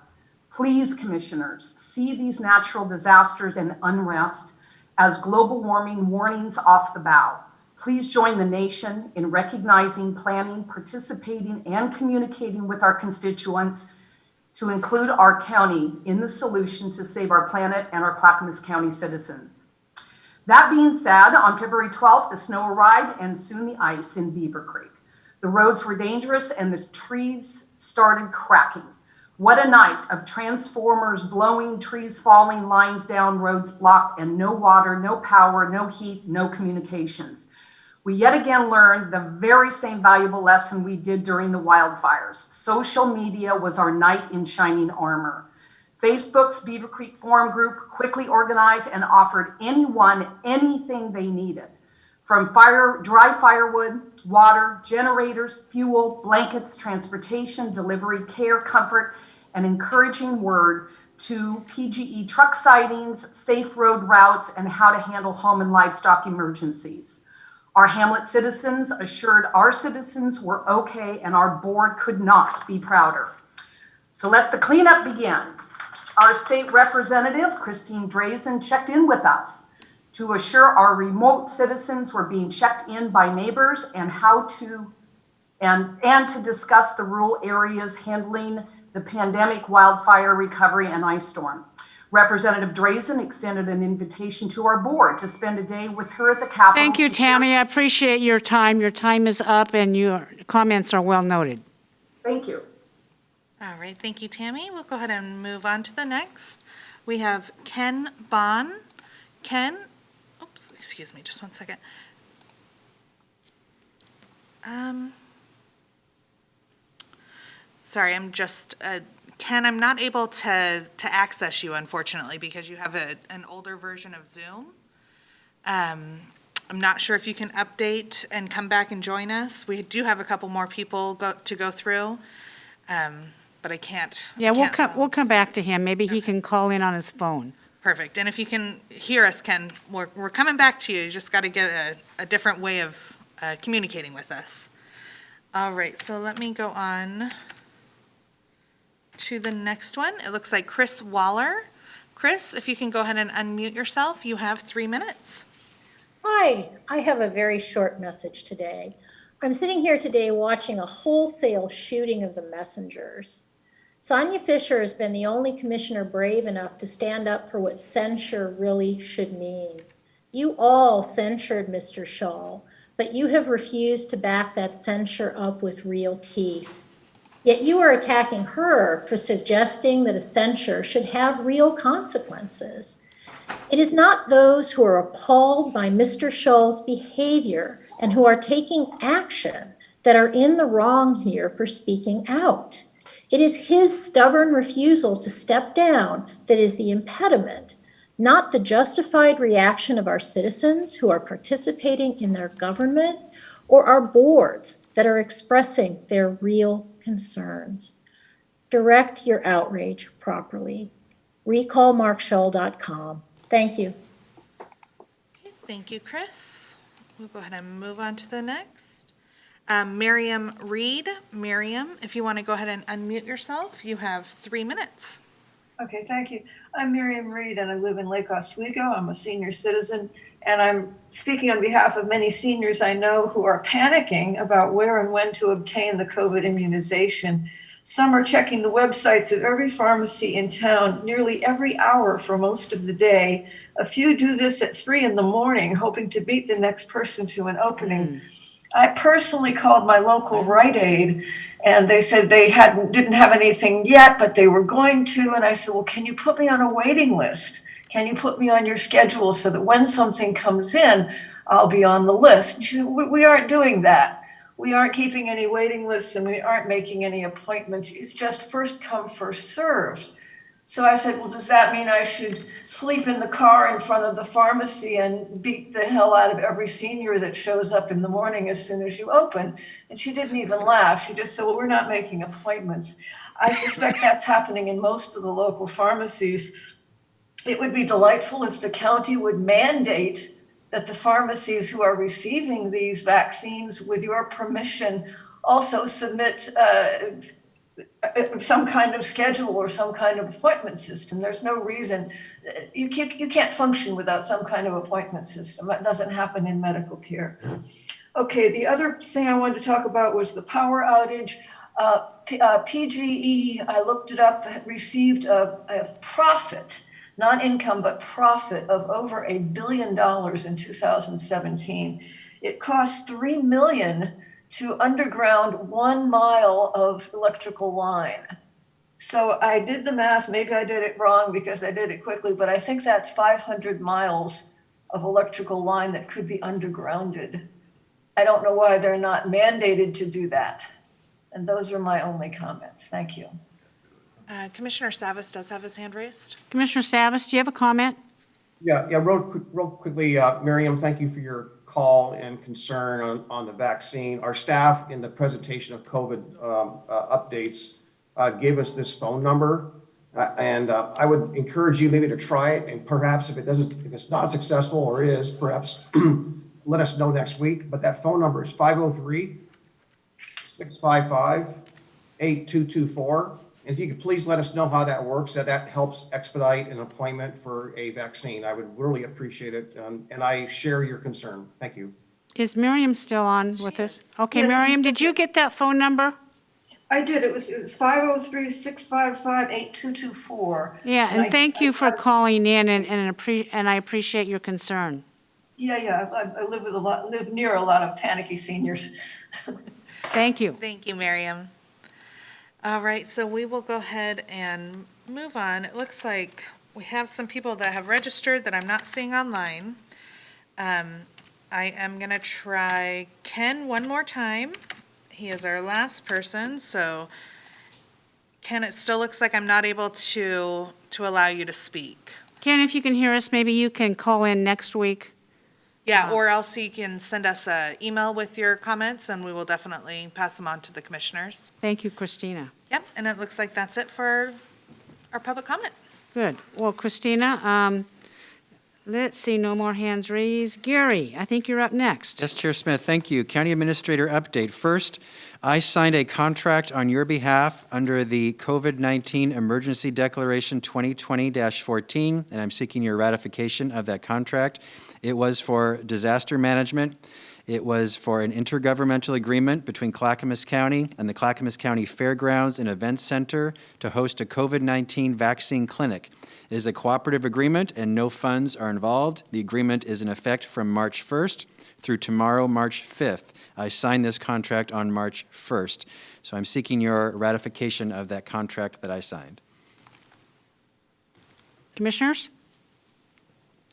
Please, commissioners, see these natural disasters and unrest as global warming warnings off the bow. Please join the nation in recognizing, planning, participating, and communicating with our constituents to include our county in the solution to save our planet and our Clackamas County citizens. That being said, on February 12th, the snow arrived and soon the ice in Beaver Creek. The roads were dangerous and the trees started cracking. What a night of transformers blowing, trees falling, lines down, roads blocked, and no water, no power, no heat, no communications. We yet again learned the very same valuable lesson we did during the wildfires. Social media was our knight in shining armor. Facebook's Beaver Creek Forum group quickly organized and offered anyone anything they needed, from dry firewood, water, generators, fuel, blankets, transportation, delivery, care, comfort, and encouraging word to PGE truck sightings, safe road routes, and how to handle home and livestock emergencies. Our Hamlet citizens assured our citizens were okay, and our board could not be prouder. So let the cleanup begin. Our state representative, Christine Drazen, checked in with us to assure our remote citizens were being checked in by neighbors and to discuss the rural areas handling the pandemic, wildfire recovery, and ice storm. Representative Drazen extended an invitation to our board to spend a day with her at the Capitol. Thank you, Tammy. I appreciate your time. Your time is up and your comments are well noted. Thank you. All right, thank you, Tammy. We'll go ahead and move on to the next. We have Ken Bond. Ken, oops, excuse me, just one second. Sorry, I'm just, Ken, I'm not able to access you, unfortunately, because you have an older version of Zoom. I'm not sure if you can update and come back and join us. We do have a couple more people to go through. But I can't. Yeah, we'll come back to him. Maybe he can call in on his phone. Perfect. And if you can hear us, Ken, we're coming back to you. You just got to get a different way of communicating with us. All right, so let me go on to the next one. It looks like Chris Waller. Chris, if you can go ahead and unmute yourself, you have 3 minutes. Hi, I have a very short message today. I'm sitting here today watching a wholesale shooting of the messengers. Sonia Fisher has been the only commissioner brave enough to stand up for what censure really should mean. You all censured Mr. Shaw, but you have refused to back that censure up with real teeth. Yet you are attacking her for suggesting that a censure should have real consequences. It is not those who are appalled by Mr. Shaw's behavior and who are taking action that are in the wrong here for speaking out. It is his stubborn refusal to step down that is the impediment, not the justified reaction of our citizens who are participating in their government or our boards that are expressing their real concerns. Direct your outrage properly. Recallmarkshaw.com. Thank you. Okay, thank you, Chris. We'll go ahead and move on to the next. Miriam Reed. Miriam, if you want to go ahead and unmute yourself, you have 3 minutes. Okay, thank you. I'm Miriam Reed and I live in Lake Oswego. I'm a senior citizen and I'm speaking on behalf of many seniors I know who are panicking about where and when to obtain the COVID immunization. Some are checking the websites of every pharmacy in town nearly every hour for most of the day. A few do this at 3 in the morning, hoping to beat the next person to an opening. I personally called my local Rite Aid, and they said they didn't have anything yet, but they were going to. And I said, well, can you put me on a waiting list? Can you put me on your schedule so that when something comes in, I'll be on the list? And she said, we aren't doing that. We aren't keeping any waiting lists, and we aren't making any appointments. It's just first come, first served. So I said, well, does that mean I should sleep in the car in front of the pharmacy and beat the hell out of every senior that shows up in the morning as soon as you open? And she didn't even laugh. She just said, well, we're not making appointments. I suspect that's happening in most of the local pharmacies. It would be delightful if the county would mandate that the pharmacies who are receiving these vaccines, with your permission, also submit some kind of schedule or some kind of appointment system. There's no reason, you can't function without some kind of appointment system. That doesn't happen in medical care. Okay, the other thing I wanted to talk about was the power outage. PGE, I looked it up, received a profit, not income, but profit of over $1 billion in 2017. It cost $3 million to underground 1 mile of electrical line. So I did the math, maybe I did it wrong because I did it quickly, but I think that's 500 miles of electrical line that could be undergrounded. I don't know why they're not mandated to do that. And those are my only comments. Thank you. Commissioner Savas does have his hand raised. Commissioner Savas, do you have a comment? Yeah, real quickly, Miriam, thank you for your call and concern on the vaccine. Our staff in the presentation of COVID updates gave us this phone number. And I would encourage you maybe to try it, and perhaps if it's not successful or is, perhaps let us know next week. But that phone number is 503-655-8224. And if you could please let us know how that works, that helps expedite an appointment for a vaccine. I would really appreciate it. And I share your concern. Thank you. Is Miriam still on with us? Okay, Yes. Miriam, did you get that phone number? I did. It was 503-655-8224. Yeah, and thank you for calling in, and I appreciate your concern. Yeah. I live near a lot of panicky seniors. Thank you. Thank you, Miriam. All right, so we will go ahead and move on. It looks like we have some people that have registered that I'm not seeing online. I am going to try Ken one more time. He is our last person, so Ken, it still looks like I'm not able to allow you to speak. Ken, if you can hear us, maybe you can call in next week. Yeah, or else you can send us an email with your comments, and we will definitely pass them on to the commissioners. Thank you, Christina. Yep, and it looks like that's it for our public comment. Good. Well, Christina, let's see, no more hands raised. Gary, I think you're up next. Yes, Chair Smith, thank you. County Administrator update. First, I signed a contract on your behalf under the COVID-19 Emergency Declaration 2020-14, and I'm seeking your ratification of that contract. It was for disaster management. It was for an intergovernmental agreement between Clackamas County and the Clackamas County Fairgrounds and Events Center to host a COVID-19 vaccine clinic. It is a cooperative agreement and no funds are involved. The agreement is in effect from March 1st through tomorrow, March 5th. I signed this contract on March 1st. So I'm seeking your ratification of that contract that I signed. Commissioners?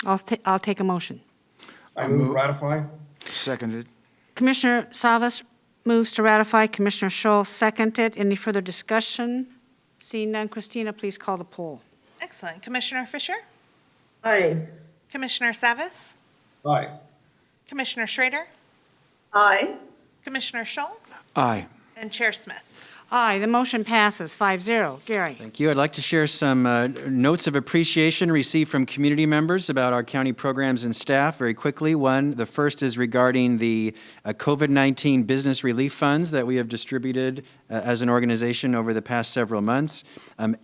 I'll take a motion. I move ratify. Seconded. Commissioner Savas moves to ratify. Commissioner Scholl seconded. Any further discussion? Seeing none, Christina, please call the poll. Excellent. Commissioner Fisher? Aye. Commissioner Savas? Aye. Commissioner Schrader? Aye. Commissioner Scholl? Aye. And Chair Smith? Aye, the motion passes 5-0. Gary? Thank you. I'd like to share some notes of appreciation received from community members about our county programs and staff very quickly. The first is regarding the COVID-19 business relief funds that we have distributed as an organization over the past several months.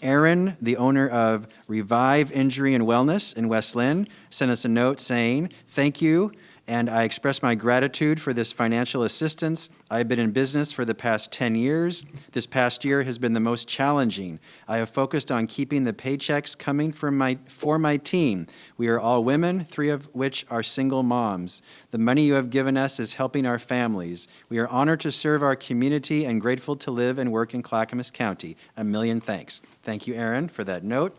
Aaron, the owner of Revive Injury and Wellness in West Lynn, sent us a note saying, "Thank you. and I express my gratitude for this financial assistance. I've been in business for the past 10 years. This past year has been the most challenging. I have focused on keeping the paychecks coming for my team. We are all women, 3 of which are single moms. The money you have given us is helping our families. We are honored to serve our community and grateful to live and work in Clackamas County. A million thanks. Thank you, Aaron, for that note.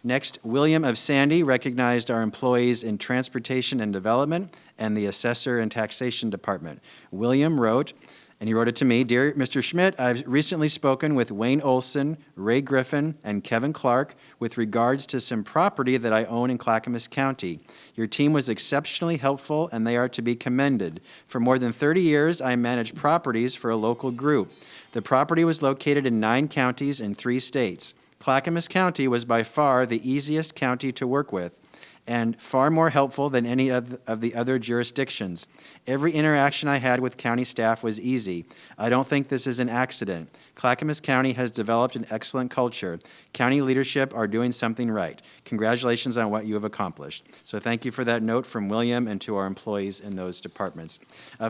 Next, William of Sandy recognized our employees in Transportation and Development and the Assessor and Taxation Department. William wrote, and he wrote it to me, "Dear Mr. Schmidt, I've recently spoken with Wayne Olson, Ray Griffin, and Kevin Clark with regards to some property that I own in Clackamas County. Your team was exceptionally helpful, and they are to be commended. For more than 30 years, I managed properties for a local group. The property was located in 9 counties in 3 states. Clackamas County was by far the easiest county to work with and far more helpful than any of the other jurisdictions. Every interaction I had with county staff was easy. I don't think this is an accident. Clackamas County has developed an excellent culture. County leadership are doing something right. Congratulations on what you have accomplished." So thank you for that note from William and to our employees in those departments.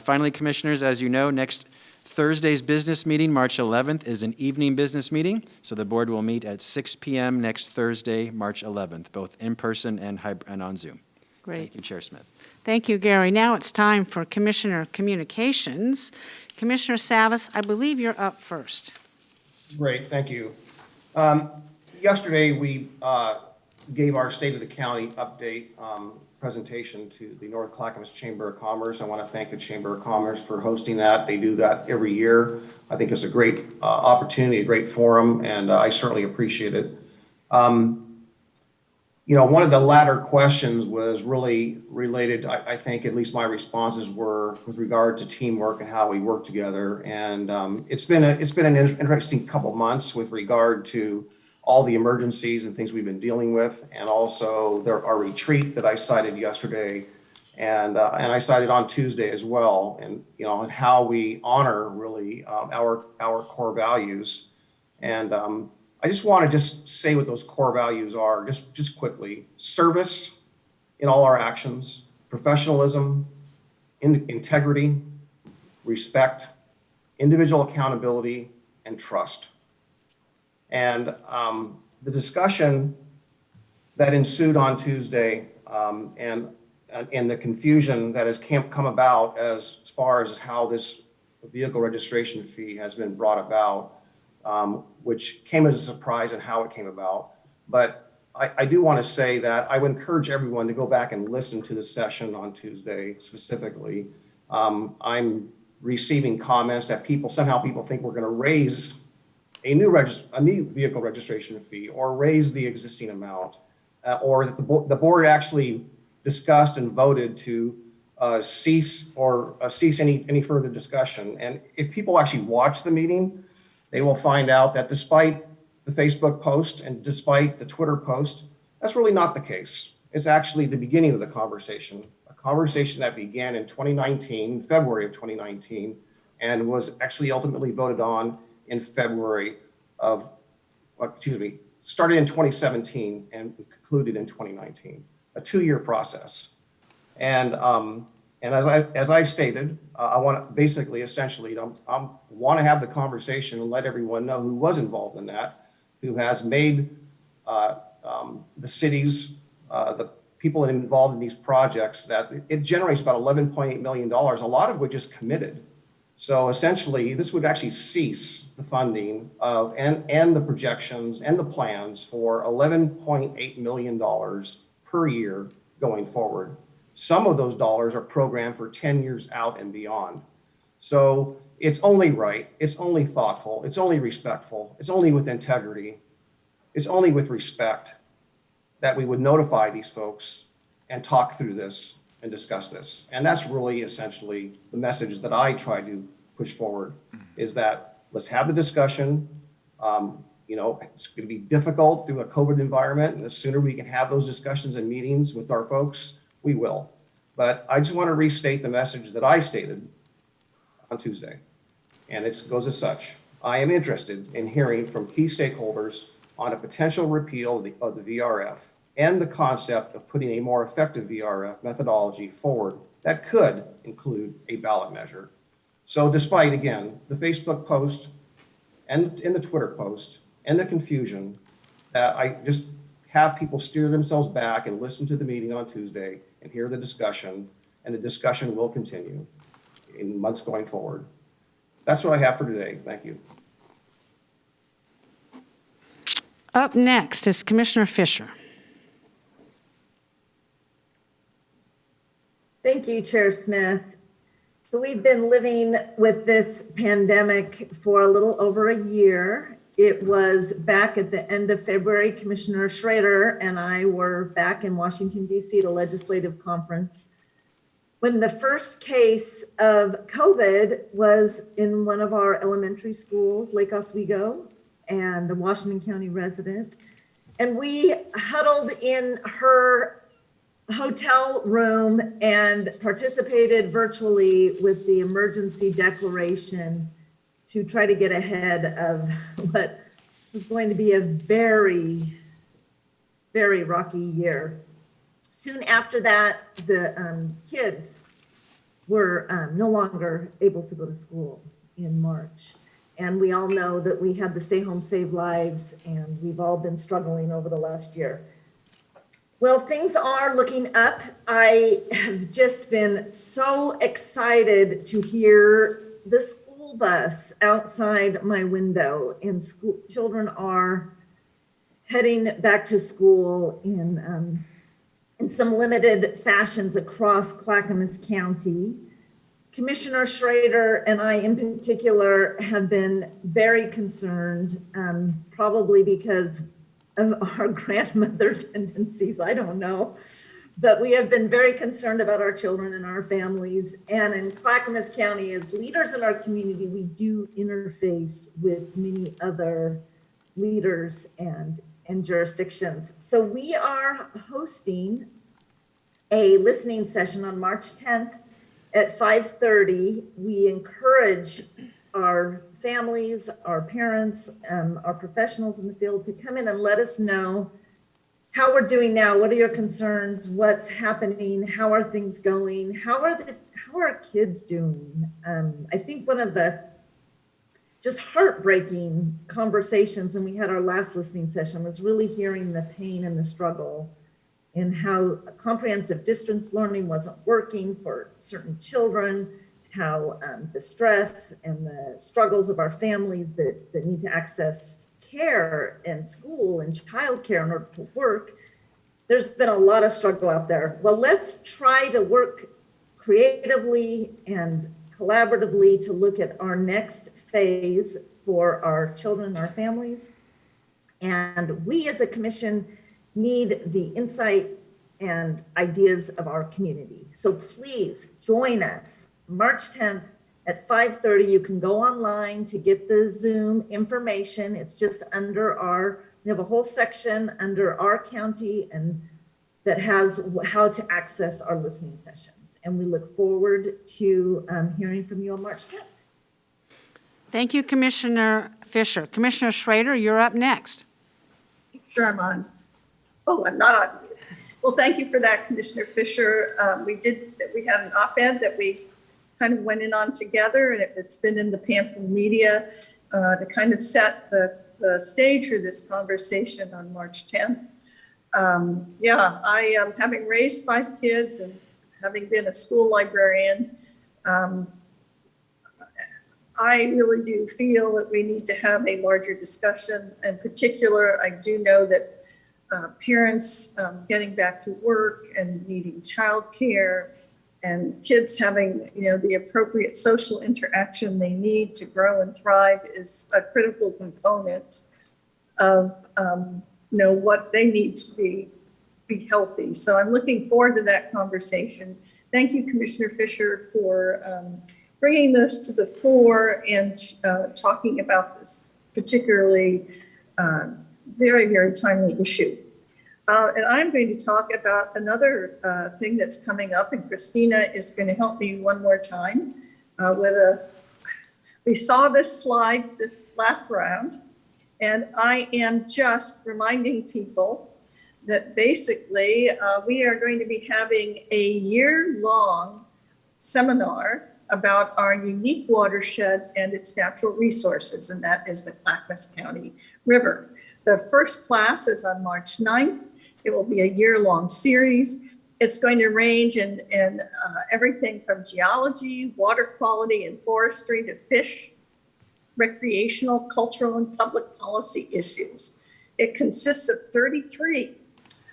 Finally, Commissioners, as you know, next Thursday's business meeting, March 11th, is an evening business meeting, so the board will meet at 6 p.m. next Thursday, March 11th, both in person and on Zoom. Great. Thank you, Chair Smith. Thank you, Gary. Now it's time for Commissioner Communications. Commissioner Savas, I believe you're up first. Great, thank you. Yesterday, we gave our State of the County update presentation to the North Clackamas Chamber of Commerce. I want to thank the Chamber of Commerce for hosting that. They do that every year. I think it's a great opportunity, a great forum, and I certainly appreciate it. One of the latter questions was really related, I think at least my responses were with regard to teamwork and how we work together. And it's been an interesting couple of months with regard to all the emergencies and things we've been dealing with, and also our retreat that I cited yesterday, and I cited on Tuesday as well, and how we honor really our core values. And I just want to say what those core values are, just quickly. Service in all our actions, professionalism, integrity, respect, individual accountability, and trust. And the discussion that ensued on Tuesday and the confusion that has come about as far as how this vehicle registration fee has been brought about, which came as a surprise and how it came about. But I do want to say that I would encourage everyone to go back and listen to the session on Tuesday specifically. I'm receiving comments that somehow people think we're going to raise a new vehicle registration fee or raise the existing amount, or that the board actually discussed and voted to cease any further discussion. And if people actually watch the meeting, they will find out that despite the Facebook post and despite the Twitter post, that's really not the case. It's actually the beginning of the conversation, a conversation that began in 2019, February of 2019, and was actually ultimately voted on in February started in 2017 and concluded in 2019, a 2-year process. And as I stated, I want to basically, essentially, I want to have the conversation and let everyone know who was involved in that, who has made the cities, the people involved in these projects, that it generates about $11.8 million, a lot of which is committed. So essentially, this would actually cease the funding of and the projections and the plans for $11.8 million per year going forward. Some of those dollars are programmed for 10 years out and beyond. So it's only right, it's only thoughtful, it's only respectful, it's only with integrity, it's only with respect that we would notify these folks and talk through this and discuss this. And that's really essentially the message that I try to push forward, is that let's have the discussion. It's going to be difficult through a COVID environment, and the sooner we can have those discussions and meetings with our folks, we will. But I just want to restate the message that I stated on Tuesday, and it goes as such. I am interested in hearing from key stakeholders on a potential repeal of the VRF and the concept of putting a more effective VRF methodology forward that could include a ballot measure. So despite, again, the Facebook post and in the Twitter post and the confusion, that I just have people steer themselves back and listen to the meeting on Tuesday and hear the discussion, and the discussion will continue in months going forward. That's what I have for today. Thank you. Up next is Commissioner Fisher. Thank you, Chair Smith. So we've been living with this pandemic for a little over a year. It was back at the end of February, Commissioner Schrader and I were back in Washington, D.C. at a legislative conference when the first case of COVID was in one of our elementary schools, Lake Oswego, and a Washington County resident. And we huddled in her hotel room and participated virtually with the emergency declaration to try to get ahead of what was going to be a very, very rocky year. Soon after that, the kids were no longer able to go to school in March. And we all know that we had the Stay Home Save Lives, and we've all been struggling over the last year. Well, things are looking up. I have just been so excited to hear the school bus outside my window, and children are heading back to school in some limited fashions across Clackamas County. Commissioner Schrader and I in particular have been very concerned, probably because of our grandmother tendencies, I don't know. But we have been very concerned about our children and our families. And in Clackamas County, as leaders in our community, we do interface with many other leaders and jurisdictions. So we are hosting a listening session on March 10th at 5:30. We encourage our families, our parents, our professionals in the field to come in and let us know how we're doing now. What are your concerns? What's happening? How are things going? How are our kids doing? I think one of the just heartbreaking conversations when we had our last listening session was really hearing the pain and the struggle and how comprehensive distance learning wasn't working for certain children, how the stress and the struggles of our families that need to access care and school and childcare in order to work. There's been a lot of struggle out there. Well, let's try to work creatively and collaboratively to look at our next phase for our children and our families. And we as a commission need the insight and ideas of our community. So please join us March 10th at 5:30. You can go online to get the Zoom information. It's just under we have a whole section under our county and that has how to access our listening sessions. And we look forward to hearing from you on March 10th. Thank you, Commissioner Fisher. Commissioner Schrader, you're up next. Sure, I'm on. Oh, I'm not on. Well, thank you for that, Commissioner Fisher. We had an op-ed that we kind of went in on together, and it's been in the Pamphlet media to kind of set the stage for this conversation on March 10th. I am having raised 5 kids and having been a school librarian. I really do feel that we need to have a larger discussion. In particular, I do know that parents getting back to work and needing childcare and kids having, the appropriate social interaction they need to grow and thrive is a critical component of, what they need to be healthy. So I'm looking forward to that conversation. Thank you, Commissioner Fisher, for bringing this to the fore and talking about this particularly very, very timely issue. And I'm going to talk about another thing that's coming up, and Christina is going to help me one more time we saw this slide this last round, and I am just reminding people that basically we are going to be having a year-long seminar about our unique watershed and its natural resources, and that is the Clackamas County River. The first class is on March 9th. It will be a year-long series. It's going to range in everything from geology, water quality, and forestry to fish, recreational, cultural, and public policy issues. It consists of 33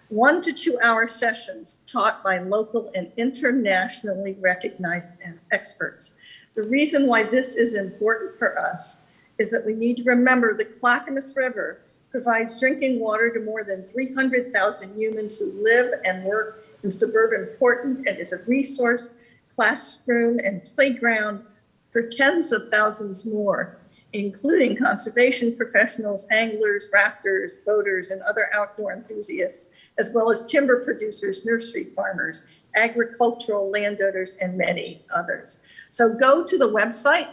1 to 2 hour sessions taught by local and internationally recognized experts. The reason why this is important for us is that we need to remember the Clackamas River provides drinking water to more than 300,000 humans who live and work in suburban Portland, and is a resource, classroom, and playground for tens of thousands more, including conservation professionals, anglers, rafters, boaters, and other outdoor enthusiasts, as well as timber producers, nursery farmers, agricultural landowners, and many others. So go to the website,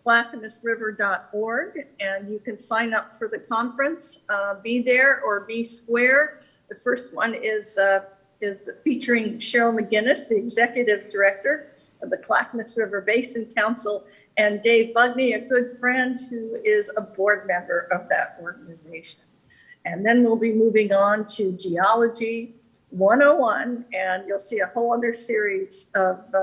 clackamasriver.org, and you can sign up for the conference. Be there or be square. The first one is featuring Cheryl McGinnis, the Executive Director of the Clackamas River Basin Council, and Dave Bugney, a good friend who is a board member of that organization. And then we'll be moving on to Geology 101, and you'll see a whole other series of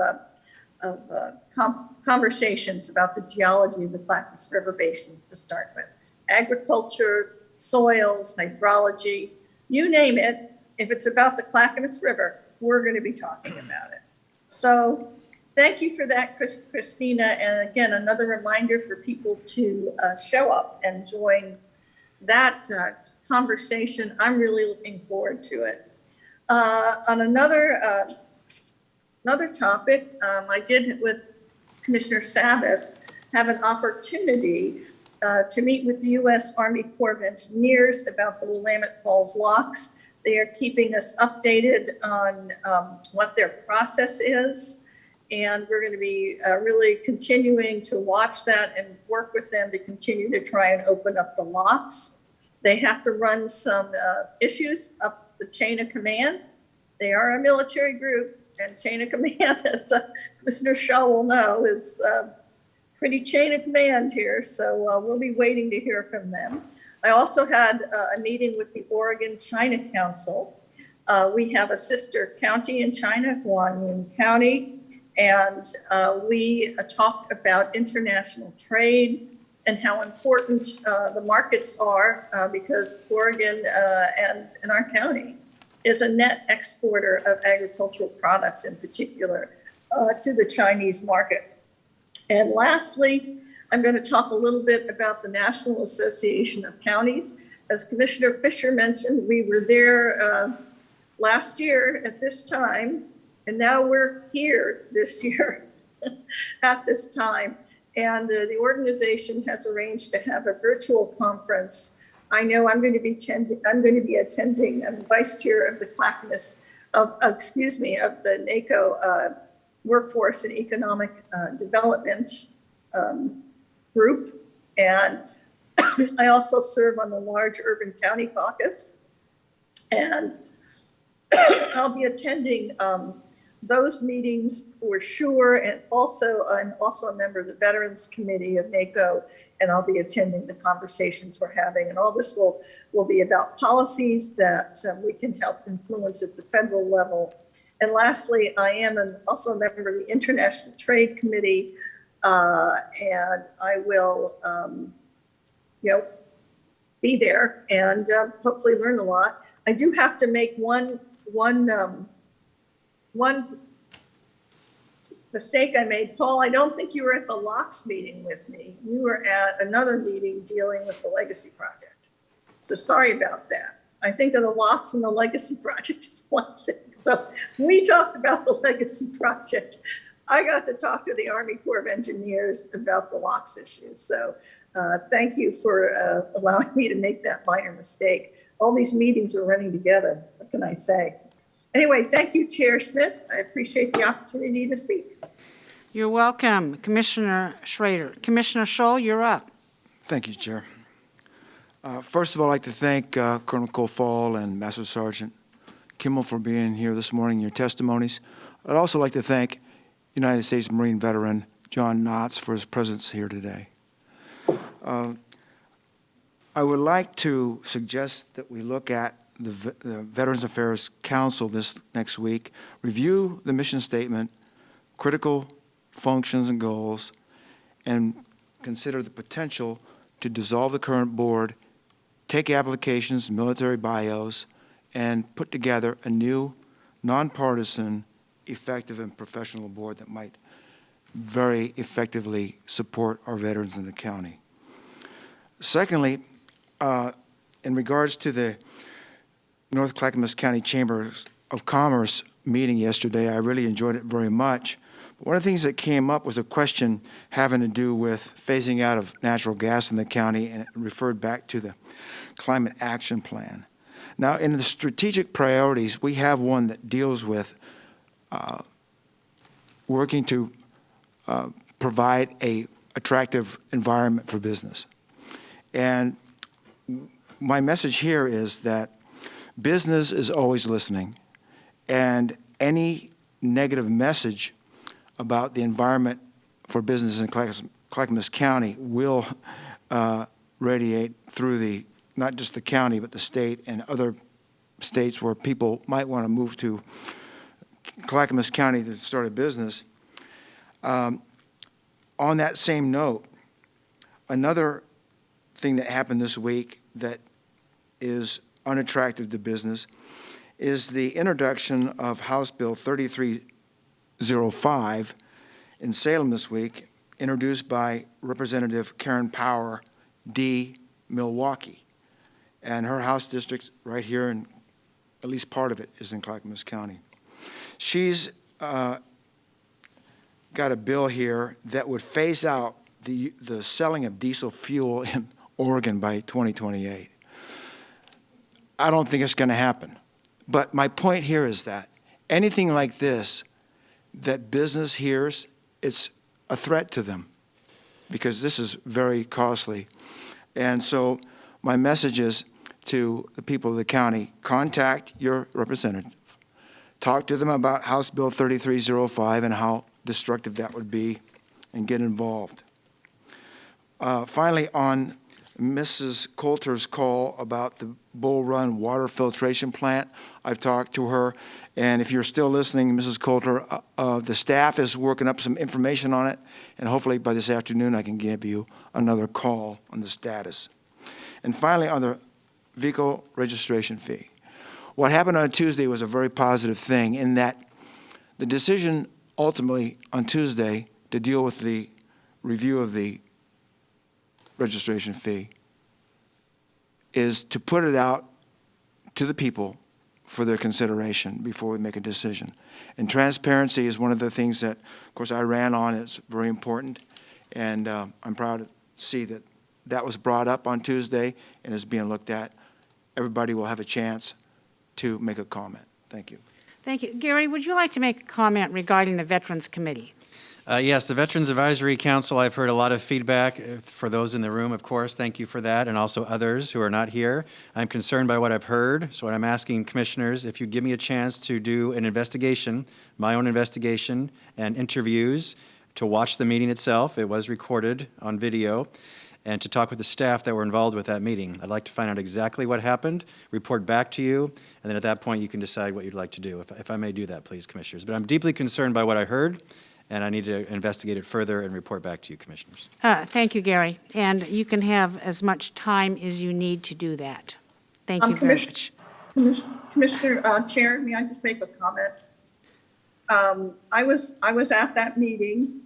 conversations about the geology of the Clackamas River Basin to start with. Agriculture, soils, hydrology, you name it. If it's about the Clackamas River, we're going to be talking about it. So thank you for that, Christina. And again, another reminder for people to show up and join that conversation. I'm really looking forward to it. On another topic, I did with Commissioner Savas have an opportunity to meet with the U.S. Army Corps of Engineers about the Willamette Falls locks. They are keeping us updated on what their process is. And we're going to be really continuing to watch that and work with them to continue to try and open up the locks. They have to run some issues up the chain of command. They are a military group, and chain of command, as Commissioner Shaw will know, is pretty chain of command here. So we'll be waiting to hear from them. I also had a meeting with the Oregon China Council. We have a sister county in China, Guanyin County, and we talked about international trade and how important the markets are because Oregon and our county is a net exporter of agricultural products, in particular to the Chinese market. And lastly, I'm going to talk a little bit about the National Association of Counties. As Commissioner Fisher mentioned, we were there last year at this time, and now we're here this year at this time. And the organization has arranged to have a virtual conference. I know I'm going to be attending. I'm vice chair of the Clackamas, of the NACO Workforce and Economic Development group. And I also serve on the large urban county caucus. And I'll be attending those meetings for sure. And also, I'm also a member of the Veterans Committee of NACO, and I'll be attending the conversations we're having. And all this will be about policies that we can help influence at the federal level. And lastly, I am also a member of the International Trade Committee, and I will, be there and hopefully learn a lot. I do have to make one mistake I made. Paul, I don't think you were at the locks meeting with me. You were at another meeting dealing with the Legacy Project. So sorry about that. I think of the locks and the Legacy Project as one thing. So we talked about the Legacy Project. I got to talk to the Army Corps of Engineers about the locks issue. So thank you for allowing me to make that minor mistake. All these meetings are running together. What can I say? Anyway, thank you, Chair Smith. I appreciate the opportunity to speak. You're welcome, Commissioner Schrader. Commissioner Scholl, you're up. Thank you, Chair. First of all, I'd like to thank Colonel Cofall and Master Sergeant Kimmel for being here this morning, your testimonies. I'd also like to thank United States Marine veteran John Knotts for his presence here today. I would like to suggest that we look at the Veterans Affairs Council this next week, review the mission statement, critical functions and goals, and consider the potential to dissolve the current board, take applications, military bios, and put together a new, nonpartisan, effective, and professional board that might very effectively support our veterans in the county. Secondly, in regards to the North Clackamas County Chambers of Commerce meeting yesterday, I really enjoyed it very much. One of the things that came up was a question having to do with phasing out of natural gas in the county, and it referred back to the Climate Action Plan. Now, in the strategic priorities, we have one that deals with working to provide an attractive environment for business. And my message here is that business is always listening, and any negative message about the environment for business in Clackamas County will radiate through not just the county, but the state and other states where people might want to move to Clackamas County to start a business. On that same note, another thing that happened this week that is unattractive to business is the introduction of House Bill 3305 in Salem this week, introduced by Representative Karen Power, D. Milwaukee. And her House district right here, and at least part of it, is in Clackamas County. She's got a bill here that would phase out the selling of diesel fuel in Oregon by 2028. I don't think it's going to happen. But my point here is that anything like this that business hears, it's a threat to them because this is very costly. And so my message is to the people of the county, contact your representative. Talk to them about House Bill 3305 and how destructive that would be, and get involved. Finally, on Mrs. Coulter's call about the Bull Run water filtration plant, I've talked to her, and if you're still listening, Mrs. Coulter, the staff is working up some information on it, and hopefully by this afternoon I can give you another call on the status. And finally, on the vehicle registration fee. What happened on Tuesday was a very positive thing in that the decision ultimately on Tuesday to deal with the review of the registration fee is to put it out to the people for their consideration before we make a decision. And transparency is one of the things that, of course, I ran on. It's very important, and I'm proud to see that that was brought up on Tuesday and is being looked at. Everybody will have a chance to make a comment. Thank you. Thank you. Gary, would you like to make a comment regarding the Veterans Committee? Yes, the Veterans Advisory Council, I've heard a lot of feedback for those in the room, of course. Thank you for that, and also others who are not here. I'm concerned by what I've heard, so what I'm asking commissioners, if you give me a chance to do an investigation, my own investigation, and interviews, to watch the meeting itself, it was recorded on video, and to talk with the staff that were involved with that meeting. I'd like to find out exactly what happened, report back to you, and then at that point you can decide what you'd like to do, if I may do that, please, commissioners. But I'm deeply concerned by what I heard, and I need to investigate it further and report back to you, commissioners. Thank you, Gary. And you can have as much time as you need to do that. Thank you very much. Commissioner, Chair, may I just make a comment? I was at that meeting,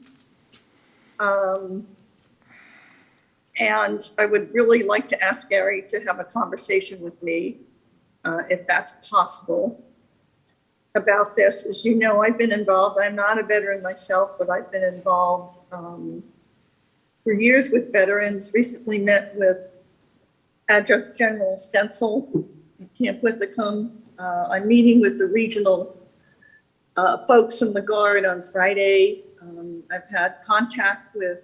and I would really like to ask Gary to have a conversation with me, if that's possible, about this. As you know, I've been involved. I'm not a veteran myself, but I've been involved for years with veterans. Recently met with Adjunct General Stencil in Camp Withacum. I'm meeting with the regional folks from the Guard on Friday. I've had contact with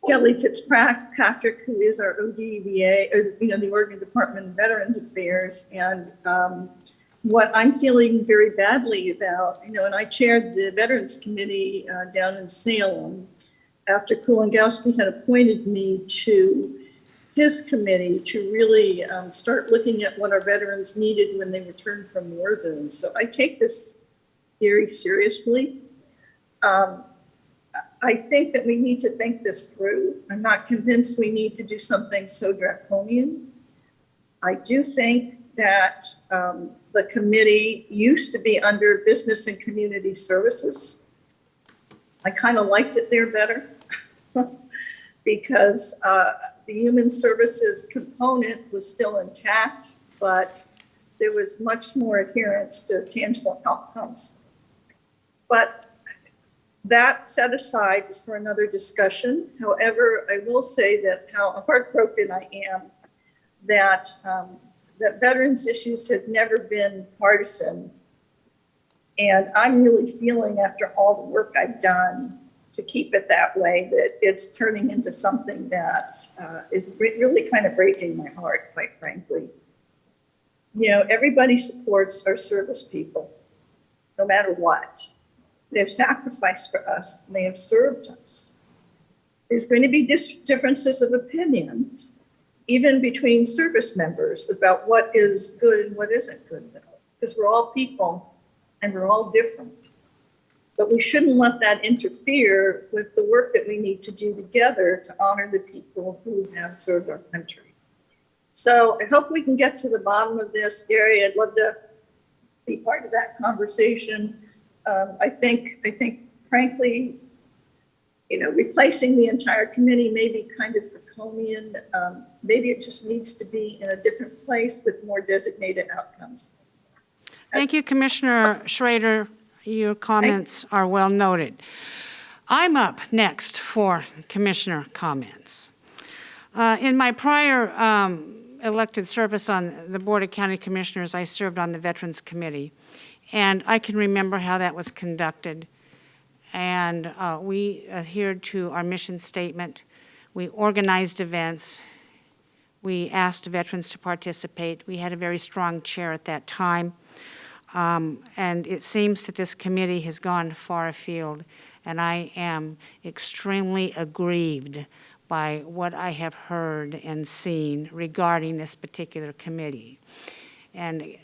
Kelly Fitzpatrick, who is our ODVA, is, the Oregon Department of Veterans Affairs. And what I'm feeling very badly about, and I chaired the Veterans Committee down in Salem after Kulongowski had appointed me to his committee to really start looking at what our veterans needed when they returned from war zones. So I take this very seriously. I think that we need to think this through. I'm not convinced we need to do something so draconian. I do think that the committee used to be under Business and Community Services. I kind of liked it there better because the human services component was still intact, but there was much more adherence to tangible outcomes. But that set aside is for another discussion. However, I will say that how heartbroken I am that that veterans issues have never been partisan. And I'm really feeling, after all the work I've done to keep it that way, that it's turning into something that is really kind of breaking my heart, quite frankly. Everybody supports our service people, no matter what. They've sacrificed for us, and they have served us. There's going to be differences of opinions, even between service members, about what is good and what isn't good, because we're all people and we're all different. But we shouldn't let that interfere with the work that we need to do together to honor the people who have served our country. So I hope we can get to the bottom of this, Gary. I'd love to be part of that conversation. I think, frankly, replacing the entire committee may be kind of draconian. Maybe it just needs to be in a different place with more designated outcomes. Thank you, Commissioner Schrader. Your comments are well noted. I'm up next for commissioner comments. In my prior elected service on the Board of County Commissioners, I served on the Veterans Committee. And I can remember how that was conducted. And we adhered to our mission statement. We organized events. We asked veterans to participate. We had a very strong chair at that time. And it seems that this committee has gone far afield. And I am extremely aggrieved by what I have heard and seen regarding this particular committee. And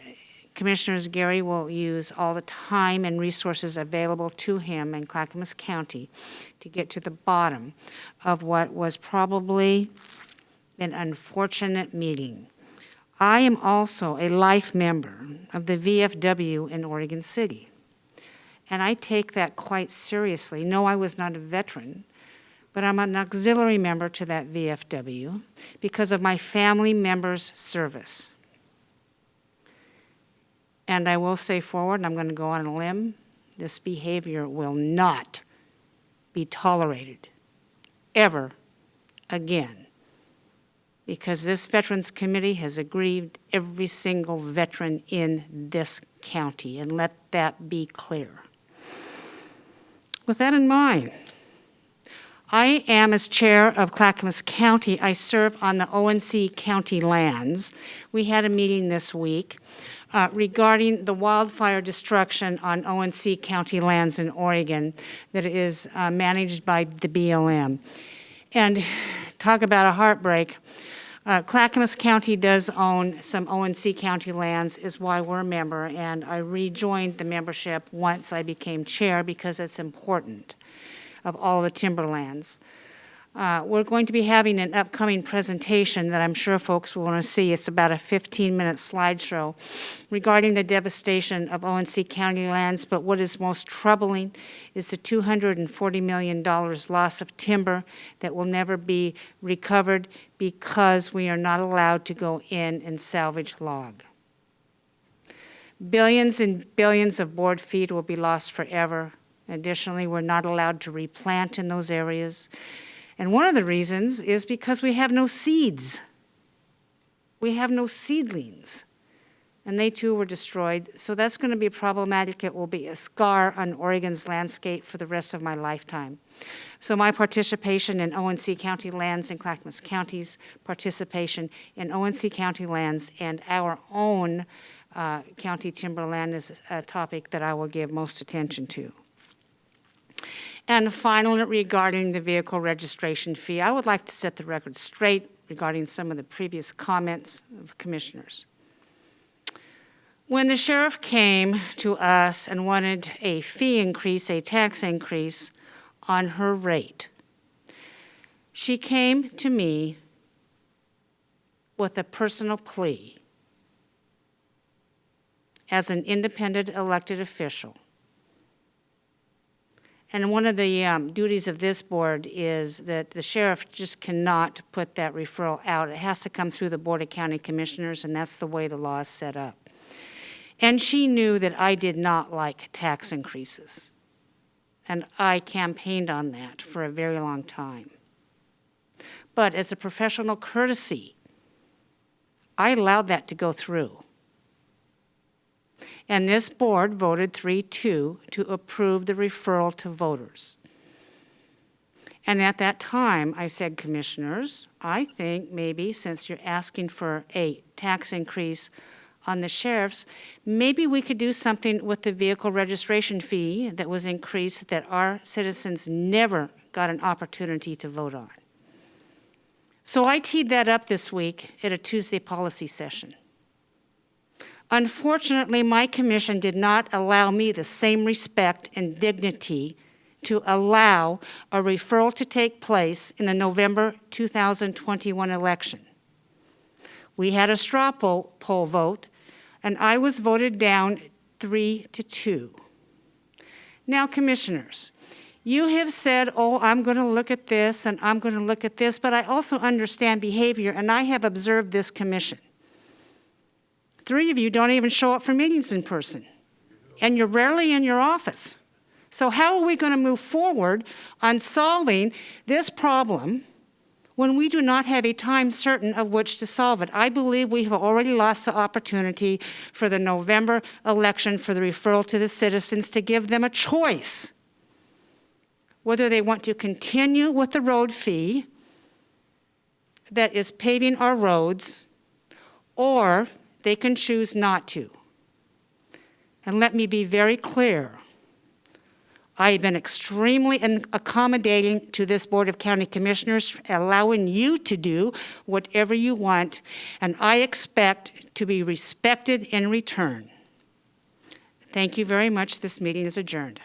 Commissioners, Gary will use all the time and resources available to him in Clackamas County to get to the bottom of what was probably an unfortunate meeting. I am also a life member of the VFW in Oregon City, and I take that quite seriously. No, I was not a veteran, but I'm an auxiliary member to that VFW because of my family members' service. And I will say forward, and I'm going to go on a limb, this behavior will not be tolerated ever again, because this Veterans Committee has aggrieved every single veteran in this county, and let that be clear. With that in mind, I am, as chair of Clackamas County, I serve on the ONC County lands. We had a meeting this week regarding the wildfire destruction on ONC County lands in Oregon that is managed by the BLM. And talk about a heartbreak. Clackamas County does own some ONC County lands, is why we're a member, and I rejoined the membership once I became chair because it's important, of all the timberlands. We're going to be having an upcoming presentation that I'm sure folks will want to see. It's about a 15-minute slideshow regarding the devastation of ONC County lands, but what is most troubling is the $240 million loss of timber that will never be recovered because we are not allowed to go in and salvage log. Billions and billions of board feet will be lost forever. Additionally, we're not allowed to replant in those areas. And one of the reasons is because we have no seeds. We have no seedlings. and they too were destroyed. So that's going to be problematic. It will be a scar on Oregon's landscape for the rest of my lifetime. So my participation in ONC County lands and Clackamas County's participation in ONC County lands and our own county timberland is a topic that I will give most attention to. And finally, regarding the vehicle registration fee, I would like to set the record straight regarding some of the previous comments of commissioners. When the sheriff came to us and wanted a fee increase, a tax increase on her rate, she came to me with a personal plea as an independent elected official. And one of the duties of this board is that the sheriff just cannot put that referral out. It has to come through the Board of County Commissioners, and that's the way the law is set up. And she knew that I did not like tax increases. And I campaigned on that for a very long time. But as a professional courtesy, I allowed that to go through. And this board voted 3-2 to approve the referral to voters. And at that time, I said, commissioners, I think maybe since you're asking for a tax increase on the sheriffs, maybe we could do something with the vehicle registration fee that was increased that our citizens never got an opportunity to vote on. So I teed that up this week at a Tuesday policy session. Unfortunately, my commission did not allow me the same respect and dignity to allow a referral to take place in the November 2021 election. We had a straw poll vote, and I was voted down 3-2. Now, commissioners, you have said, oh, I'm going to look at this and I'm going to look at this, but I also understand behavior, and I have observed this commission. 3 of you don't even show up for meetings in person, and you're rarely in your office. So how are we going to move forward on solving this problem when we do not have a time certain of which to solve it? I believe we have already lost the opportunity for the November election for the referral to the citizens to give them a choice whether they want to continue with the road fee that is paving our roads, or they can choose not to. And let me be very clear. I have been extremely accommodating to this Board of County Commissioners, allowing you to do whatever you want, and I expect to be respected in return. Thank you very much. This meeting is adjourned.